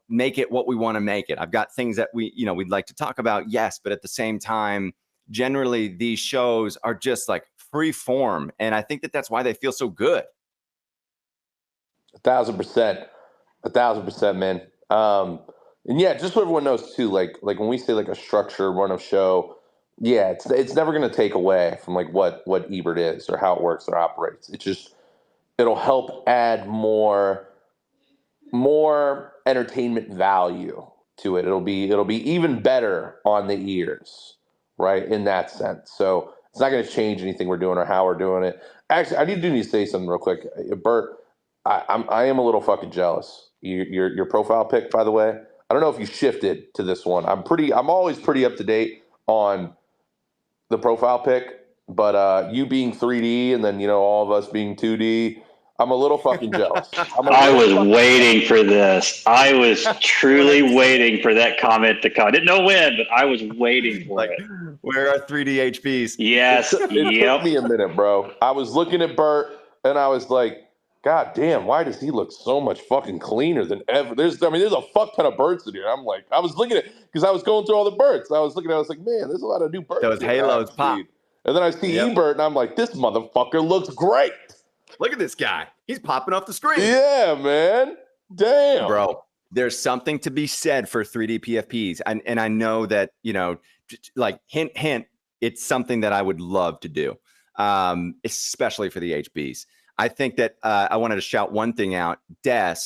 make it what we want to make it. I've got things that we'd like to talk about. Yes. But at the same time, generally these shows are just like free form. And I think that that's why they feel so good. 1,000%. 1,000%, man. And yeah, just so everyone knows too, like when we say like a structure, run of show, yeah, it's never going to take away from like what Ebert is or how it works or operates. It'll help add more entertainment value to it. It'll be even better on the ears, right? In that sense. So it's not going to change anything we're doing or how we're doing it. Actually, I need to say something real quick, Bert. I am a little fucking jealous. Your profile pic, by the way. I don't know if you shifted to this one. I'm always pretty up to date on the profile pic, but you being 3D and then all of us being 2D, I'm a little fucking jealous. I was waiting for this. I was truly waiting for that comment to come. I didn't know when, but I was waiting for it. Where are 3D HPs? Yes. It took me a minute, bro. I was looking at Bert and I was like, God damn, why does he look so much fucking cleaner than ever? There's a fuck ton of birds in here. I'm like, I was looking at because I was going through all the birds. I was like, man, there's a lot of new birds Those here that I halos haven't pop. seen. And then I see Yep. Ebert, and I'm like, this motherfucker looks great. Look at this guy. He's popping off the screen. Yeah, man. Damn. Bro, there's something to be said for 3D PFPs. And I know that, like hint, hint, it's something that I would love to do, especially for the HBs. I think that I wanted to shout one thing out. Des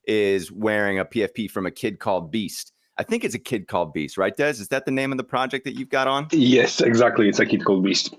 is wearing a PFP from a kid called Beast. I think it's a kid called Beast, right, Des? Is that the name of the project that you've got on? Yes, exactly. It's a kid called Beast.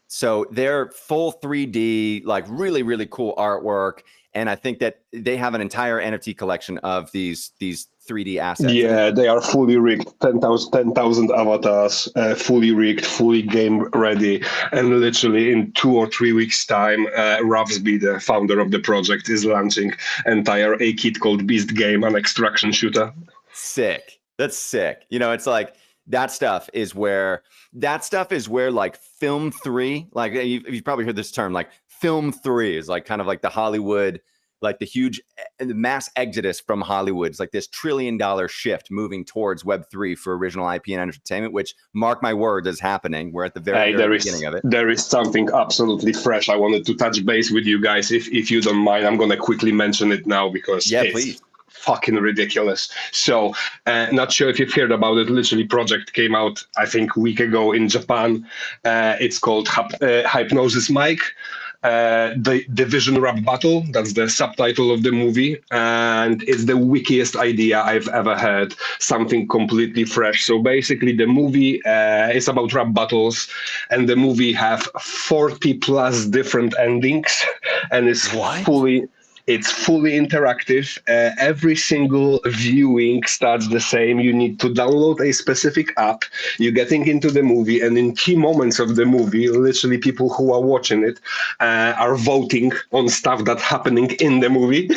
So they're full 3D, like really, really cool artwork. And I think that they have an entire NFT collection of these 3D assets. Yeah, they are fully rigged, 10,000 avatars, fully rigged, fully game ready. And literally in 2 or 3 weeks' time, Ravsby, the founder of the project, is launching entire a kit called Beast game, an extraction shooter. Sick. That's sick. It's like that stuff is where like film 3, like you've probably heard this term, like film 3 is like kind of like the Hollywood, like the huge mass exodus from Hollywood. It's like this $1 trillion shift moving towards Web 3 for original IP and entertainment, which, mark my words, is happening. We're at the very beginning of it. There is something absolutely fresh. I wanted to touch base with you guys. If you don't mind, I'm going to quickly mention it now because please. Fucking ridiculous. So, not sure if you've heard about it. Literally, project came out, I think, a week ago in Japan. It's called Hypnosis Mike. The Division Rap Battle, that's the subtitle of the movie, and it's the wickiest idea I've ever heard, something completely fresh. So basically the movie is about rap battles, and the movie have 40 plus different endings, and it's fully interactive. Every single viewing starts the same. You need to download a specific app. You're getting into the movie, and in key moments of the movie, literally people who are watching it are voting on stuff that's happening in the movie.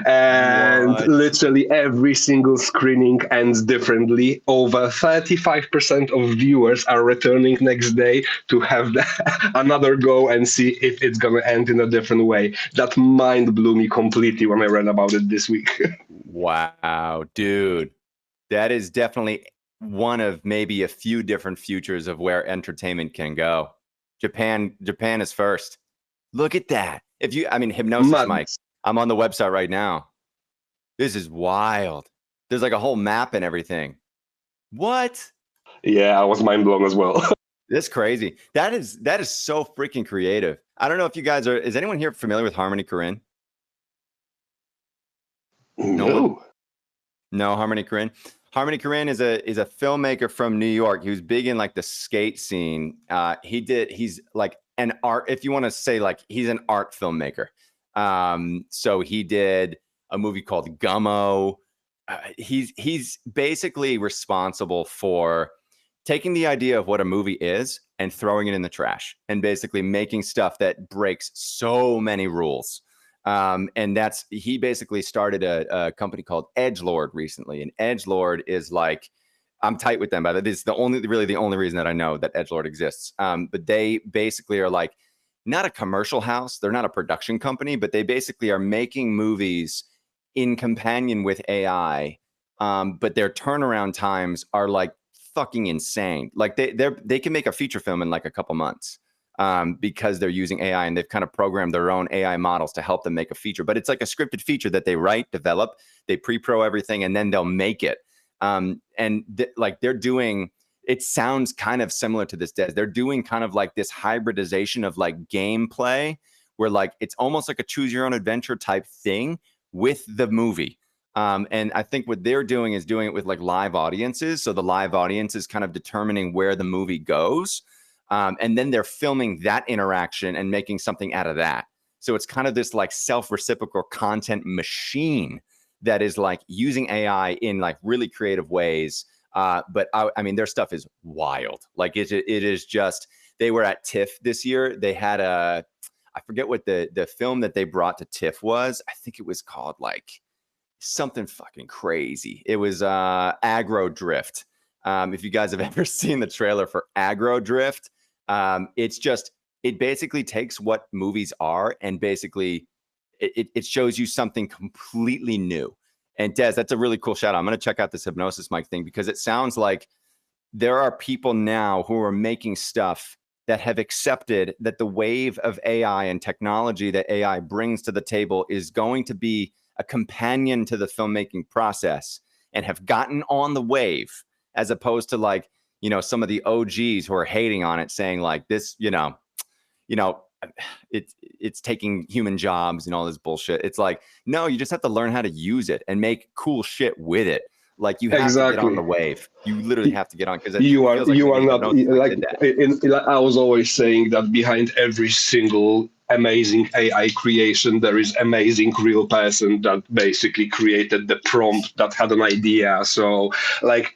And literally every single screening ends differently. Over 35% of viewers are returning next day to have another go and see if it's going to end in a different way. That mind blew me completely when I read about it this week. Wow, dude. That is definitely one of maybe a few different futures of where entertainment can go. Japan is first. Look at that. Hypnosis Mike. I'm on the website right now. This is wild. There's like a whole map and everything. What? Yeah, I was mind blown as well. That's crazy. That is so freaking creative. I don't know if you guys is anyone here familiar with Harmony Korine? No, Harmony Korine. Harmony Korine is a filmmaker from New York. He was big in like the skate scene. He's like an art, if you want to say, like he's an art filmmaker. So he did a movie called Gummo. He's basically responsible for taking the idea of what a movie is and throwing it in the trash and basically making stuff that breaks so many rules. And he basically started a company called Edgelord recently. And Edgelord is like, I'm tight with them, but it's the only reason that I know that Edgelord exists. But they basically are like, not a commercial house. They're not a production company, but they basically are making movies in companion with AI. But their turnaround times are like fucking insane. Like they can make a feature film in like a couple months. Because they're using AI and they've kind of programmed their own AI models to help them make a feature. But it's like a scripted feature that they write, develop, they pre-pro everything, and then they'll make it. They're doing, it sounds kind of similar to this, Des. They're doing kind of like this hybridization of like gameplay where like it's almost like a choose your own adventure type thing with the movie. And I think what they're doing is doing it with like live audiences. So the live audience is kind of determining where the movie goes. And then they're filming that interaction and making something out of that. So it's kind of this like self-reciprocal content machine that is like using AI in like really creative ways. But I mean, their stuff is wild. Like it is just, they were at TIFF this year. They had I forget what the film that they brought to TIFF was. I think it was called like something fucking crazy. It was Aggro Drift. If you guys have ever seen the trailer for Aggro Drift, it basically takes what movies are and basically it shows you something completely new. And Des, that's a really cool shout out. I'm going to check out this hypnosis mic thing, because it sounds like there are people now who are making stuff that have accepted that the wave of AI and technology that AI brings to the table is going to be a companion to the filmmaking process, and have gotten on the wave, as opposed to like, some of the OGs who are hating on it, saying like this, it's taking human jobs and all this bullshit. It's like, no, you just have to learn how to use it and make cool shit with it. Like, you have to get on the wave. You literally have to get on, because it feels like you are not hypnosis like I was always saying that behind every single amazing AI creation, there is amazing real person that basically created the prompt, that had an idea. So like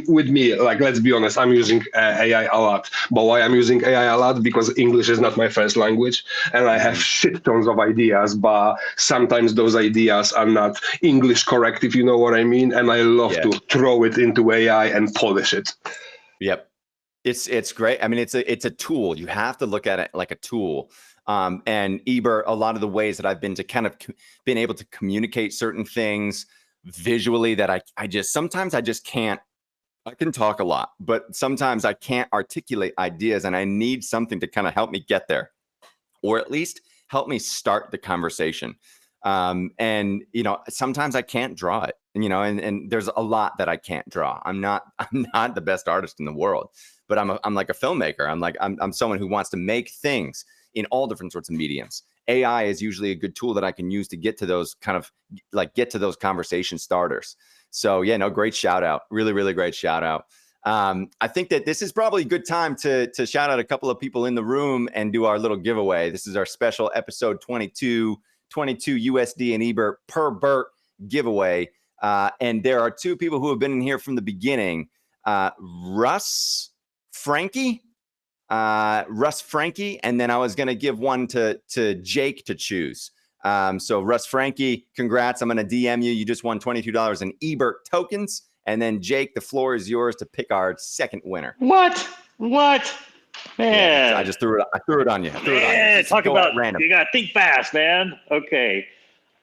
with me, like, let's be honest, I'm using AI a lot. But why I'm using AI a lot? Because English is not my first language, and I have shit tons of ideas, but sometimes those ideas are not English correct, if you know what I mean. And I love to throw it into AI and polish it. Yep. It's great. I mean, it's a tool. You have to look at it like a tool. And Ebert, a lot of the ways that I've been able to communicate certain things visually that sometimes I just can't. I can talk a lot, but sometimes I can't articulate ideas, and I need something to kind of help me get there, or at least help me start the conversation. And sometimes I can't draw it, and there's a lot that I can't draw. I'm not the best artist in the world, but I'm like a filmmaker. I'm someone who wants to make things in all different sorts of mediums. AI is usually a good tool that I can use to get to those conversation starters. So yeah, no, great shout out. Really, really great shout out. I think that this is probably a good time to shout out a couple of people in the room and do our little giveaway. This is our special episode 22 USD and Ebert per Bert giveaway. And there are two people who have been in here from the beginning. Russ Frankie, and then I was going to give one to Jake to choose. So Russ Frankie, congrats. I'm going to DM you. You just won $22 in Ebert tokens. And then Jake, the floor is yours to pick our second winner. What? Man. Yeah, I threw it on you. Talk about random. You got to think fast, man. Okay.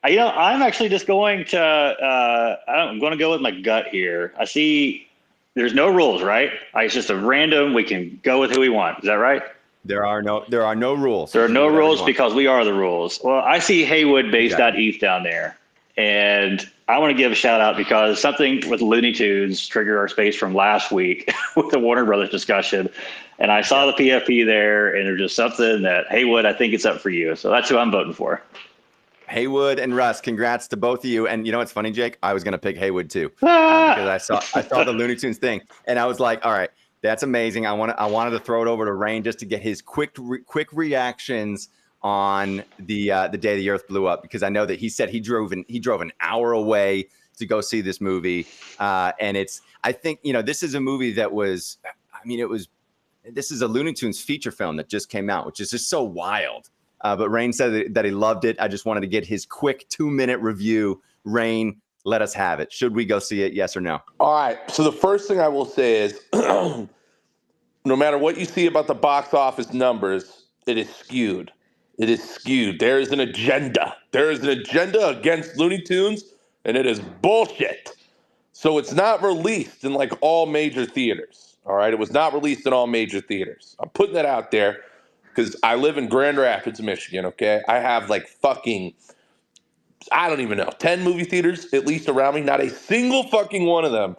I'm actually just going to, I'm going to go with my gut here. I see there's no rules, right? It's just a random, we can go with who we want. Is that right? There are no rules. There are no rules because we are the rules. Well, I see Haywood base.eth down there. And I want to give a shout out because something with Looney Tunes triggered our space from last week with the Warner Brothers discussion. And I saw the PFP there, and there's just something that, Haywood, I think it's up for you. So that's who I'm voting for. Haywood and Russ, congrats to both of you. And you know what's funny, Jake? I was going to pick Haywood too, because I saw the Looney Tunes thing, and I was like, all right, that's amazing. I wanted to throw it over to Rayn just to get his quick reactions on the day the Earth blew up, because I know that he said he drove an hour away to go see this movie, and I think this is a movie that was, this is a Looney Tunes feature film that just came out, which is just so wild. But Rayn said that he loved it. I just wanted to get his quick 2-minute review. Rayn, let us have it. Should we go see it? Yes or no? All right. So the first thing I will say is, no matter what you see about the box office numbers, it is skewed. It is skewed. There is an agenda. There is an agenda against Looney Tunes, and it is bullshit. So it's not released in like all major theaters. All right. It was not released in all major theaters. I'm putting that out there because I live in Grand Rapids, Michigan. Okay. I have like I don't even know, 10 movie theaters at least around me. Not a single fucking one of them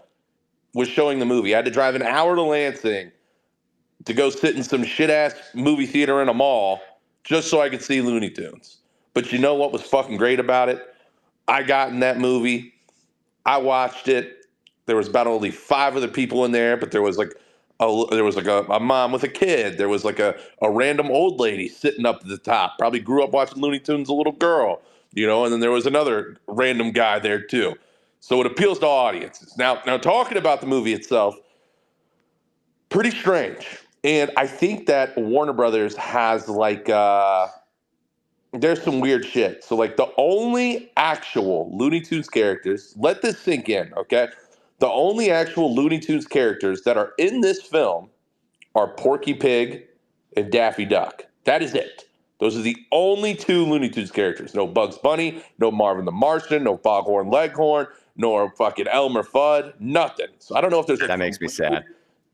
was showing the movie. I had to drive an hour to Lansing to go sit in some shit ass movie theater in a mall just so I could see Looney Tunes. But you know what was fucking great about it? I got in that movie. I watched it. There was about only 5 other people in there, but there was like a mom with a kid. There was like a random old lady sitting up at the top. Probably grew up watching Looney Tunes, a little girl, and then there was another random guy there too. So it appeals to all audiences. Now talking about the movie itself, pretty strange. And I think that Warner Brothers has like there's some weird shit. So like the only actual Looney Tunes characters, let this sink in, okay? The only actual Looney Tunes characters that are in this film are Porky Pig and Daffy Duck. That is it. Those are the only 2 Looney Tunes characters. No Bugs Bunny, no Marvin the Martian, no Foghorn Leghorn, nor fucking Elmer Fudd, nothing. So I don't know if there's That makes me sad.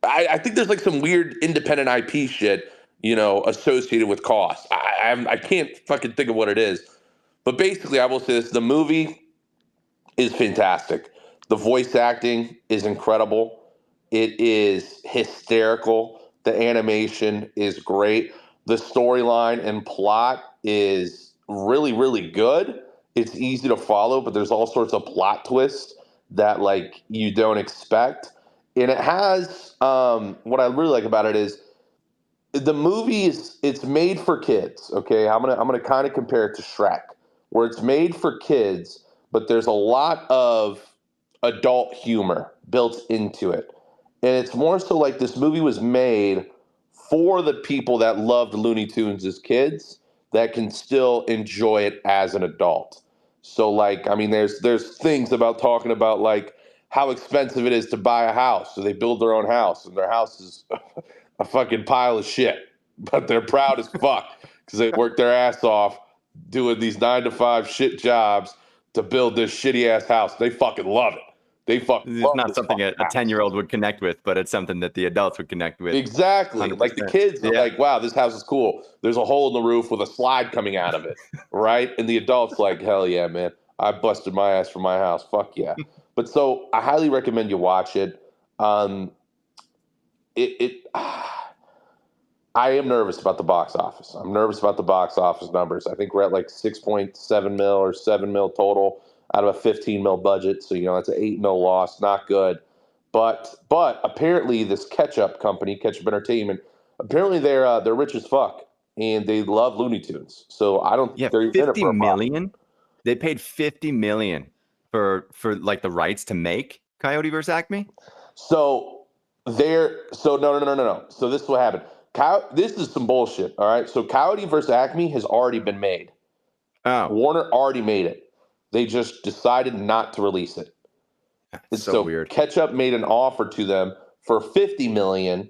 I think there's like some weird independent IP shit, associated with cost. I can't fucking think of what it is. But basically, I will say this: the movie is fantastic. The voice acting is incredible. It is hysterical. The animation is great. The storyline and plot is really, really good. It's easy to follow, but there's all sorts of plot twists that like you don't expect. And it has what I really like about it is the movie it's made for kids. Okay, I'm gonna kind of compare it to Shrek, where it's made for kids, but there's a lot of adult humor built into it. And it's more so like this movie was made for the people that loved Looney Tunes as kids that can still enjoy it as an adult. So like, I mean, there's things about talking about like how expensive it is to buy a house. So they build their own house, and their house is a fucking pile of shit, but they're proud as fuck because they work their ass off doing these 9-to-5 shit jobs to build this shitty ass house. They fucking love it. They fucking It's love not this something a fucking house. 10-year-old would connect with, but it's something that the adults would connect with. Exactly. 100%. Like the kids are Yeah. like, wow, this house is cool. There's a hole in the roof with a slide coming out of it. Right. And the adults like, hell yeah, man. I busted my ass for my house. Fuck yeah. But so I highly recommend you watch it. I am nervous about the box office. I'm nervous about the box office numbers. I think we're at like 6.7 mil or 7 mil total out of a 15 mil budget. So, that's an 8 mil loss. Not good. But apparently this Ketchup company, Ketchup Entertainment, apparently they're rich as fuck and they love Looney Tunes. So I don't think they're even in it 50 for a profit. million. They paid 50 million for like the rights to make Coyote vs. Acme. So no. So this is what happened. This is some bullshit. All right. So Coyote vs. Acme has already been made. Oh, Warner already made it. They just decided not to release it. that's so weird. Ketchup made an offer to them for 50 million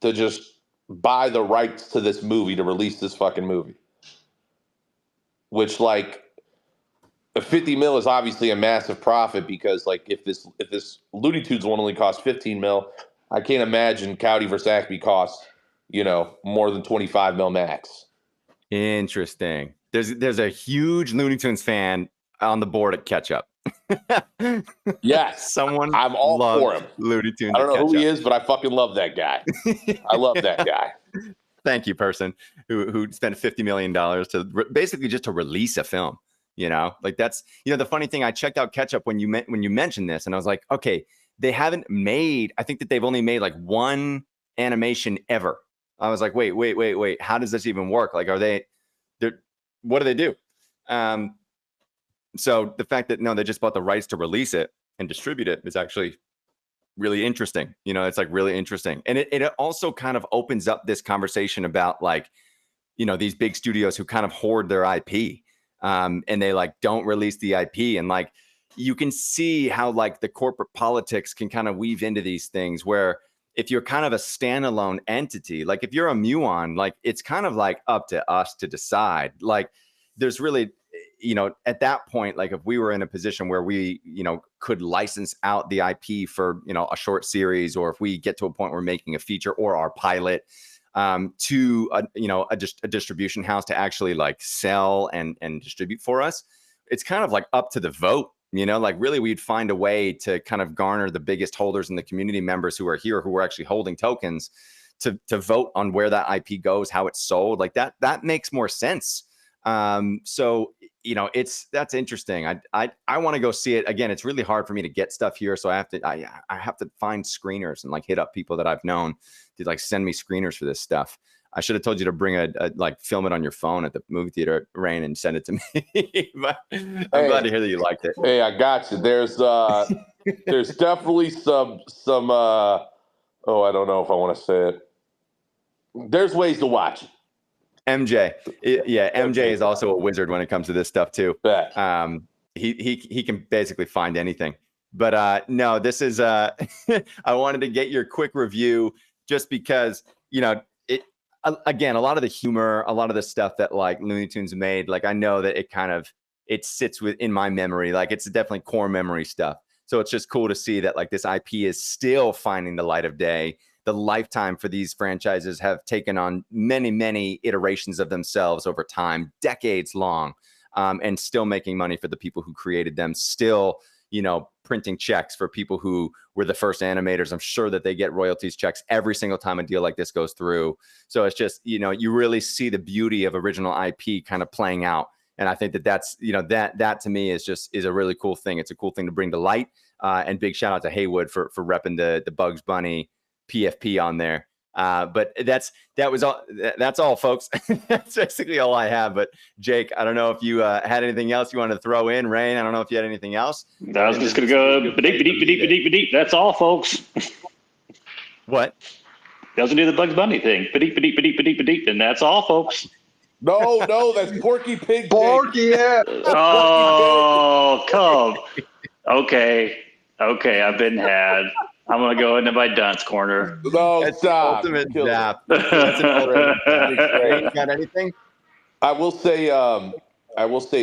to just buy the rights to this movie to release this fucking movie. Which like 50 mil is obviously a massive profit because like if this Looney Tunes one only cost 15 mil, I can't imagine Coyote vs. Acme costs, more than 25 mil max. Interesting. There's a huge Looney Tunes fan on the board at Ketchup. Yes. Someone I'm all loves for him. Looney Tunes. I don't know at who he Ketchup. is, but I fucking love that guy. I love that guy. Thank you, person who spent $50 million to basically just to release a film. Like that's the funny thing. I checked out Ketchup when you mentioned this, and I was like, okay, they haven't made. I think that they've only made like one animation ever. I was like, wait. How does this even work? Like, what do they do? So the fact that they just bought the rights to release it and distribute it is actually really interesting. It's like really interesting. And it also kind of opens up this conversation about like, these big studios who kind of hoard their IP and they like don't release the IP. And like, you can see how like the corporate politics can kind of weave into these things where if you're kind of a standalone entity, like if you're a Muon, like it's kind of like up to us to decide. Like there's really, at that point, like if we were in a position where we, could license out the IP for, a short series, or if we get to a point where we're making a feature or our pilot to a distribution house to actually like sell and distribute for us, it's kind of like up to the vote. Like really we'd find a way to kind of garner the biggest holders and the community members who are here, who are actually holding tokens to vote on where that IP goes, how it's sold. Like that makes more sense. So, that's interesting. I want to go see it again. It's really hard for me to get stuff here. So I have to find screeners and like hit up people that I've known to like send me screeners for this stuff. I should have told you to bring like film it on your phone at the movie theater, Rayn, and send it to me. But I'm glad to hear that you liked it. Hey, I got you. There's definitely some I don't know if I want to say it. There's ways to watch it. MJ. MJ is also a wizard when it comes to this stuff too. Bet. He can basically find anything. But no, this is I wanted to get your quick review just because, again, a lot of the humor, a lot of the stuff that like Looney Tunes made, like I know that it sits within my memory. Like it's definitely core memory stuff. So it's just cool to see that like this IP is still finding the light of day. The lifetime for these franchises have taken on many, many iterations of themselves over time, decades long, and still making money for the people who created them, still, you know, printing checks for people who were the first animators. I'm sure that they get royalties checks every single time a deal like this goes through. So it's just, you know, you really see the beauty of original IP kind of playing out. And I think that that's, you know, that to me is a really cool thing. It's a cool thing to bring to light. And big shout out to Haywood for repping the Bugs Bunny PFP on there. But that's all, folks. That's basically all I have. But Jake, I don't know if you had anything else you wanted to throw in. Rayn, I don't know if you had anything else. I was just going to go bedeep. That's all, folks. What? Doesn't do the Bugs Bunny thing. Bedeep, and that's all, folks. No, that's Porky Pig. Porky, yeah. Oh, come. Okay, I've been had. I'm going to go into my dunce corner. No, That's stop. the ultimate zap. That's an ultimate. Got anything? I will say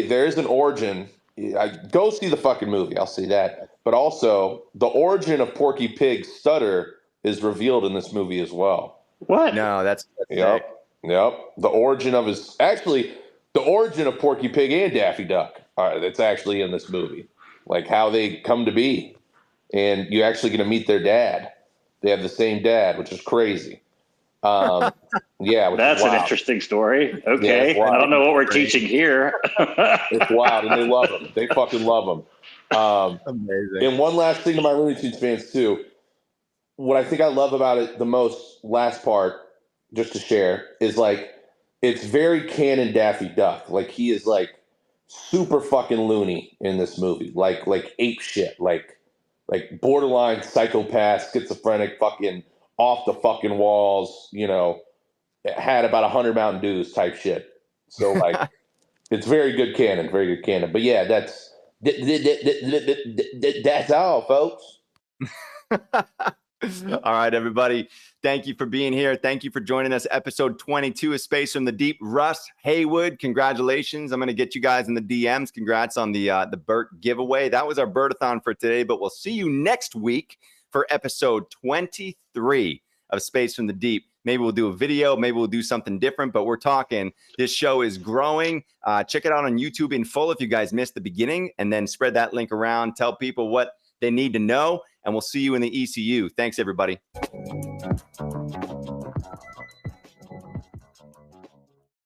there's an origin. I go see the fucking movie. I'll see that. But also, the origin of Porky Pig's stutter is revealed in this movie as well. What? No, that's Yep. The origin of the origin of Porky Pig and Daffy Duck. That's actually in this movie. Like how they come to be. And you actually get to meet their dad. They have the same dad, which is crazy. Yeah, that's an interesting story. Okay, yeah, I don't know what we're teaching here. It's wild, and they love him. They fucking love him. amazing. And one last thing to my Looney Tunes fans too. What I think I love about it the most, last part, just to share, is like it's very canon Daffy Duck. Like he is like super fucking loony in this movie. Like ape shit. Like borderline psychopath, schizophrenic, fucking off the fucking walls, you know, had about 100 Mountain Dews type shit. So like, it's very good canon. But yeah, that's all, folks. All right, everybody. Thank you for being here. Thank you for joining us. Episode 22 of Space from the Deep. Russ, Haywood, congratulations. I'm going to get you guys in the DMs. Congrats on the Bert giveaway. That was our Bertathon for today, but we'll see you next week for episode 23 of Space from the Deep. Maybe we'll do a video. Maybe we'll do something different, but we're talking. This show is growing. Check it out on YouTube in full if you guys missed the beginning, and then spread that link around. Tell people what they need to know, and we'll see you in the ECU. Thanks, everybody.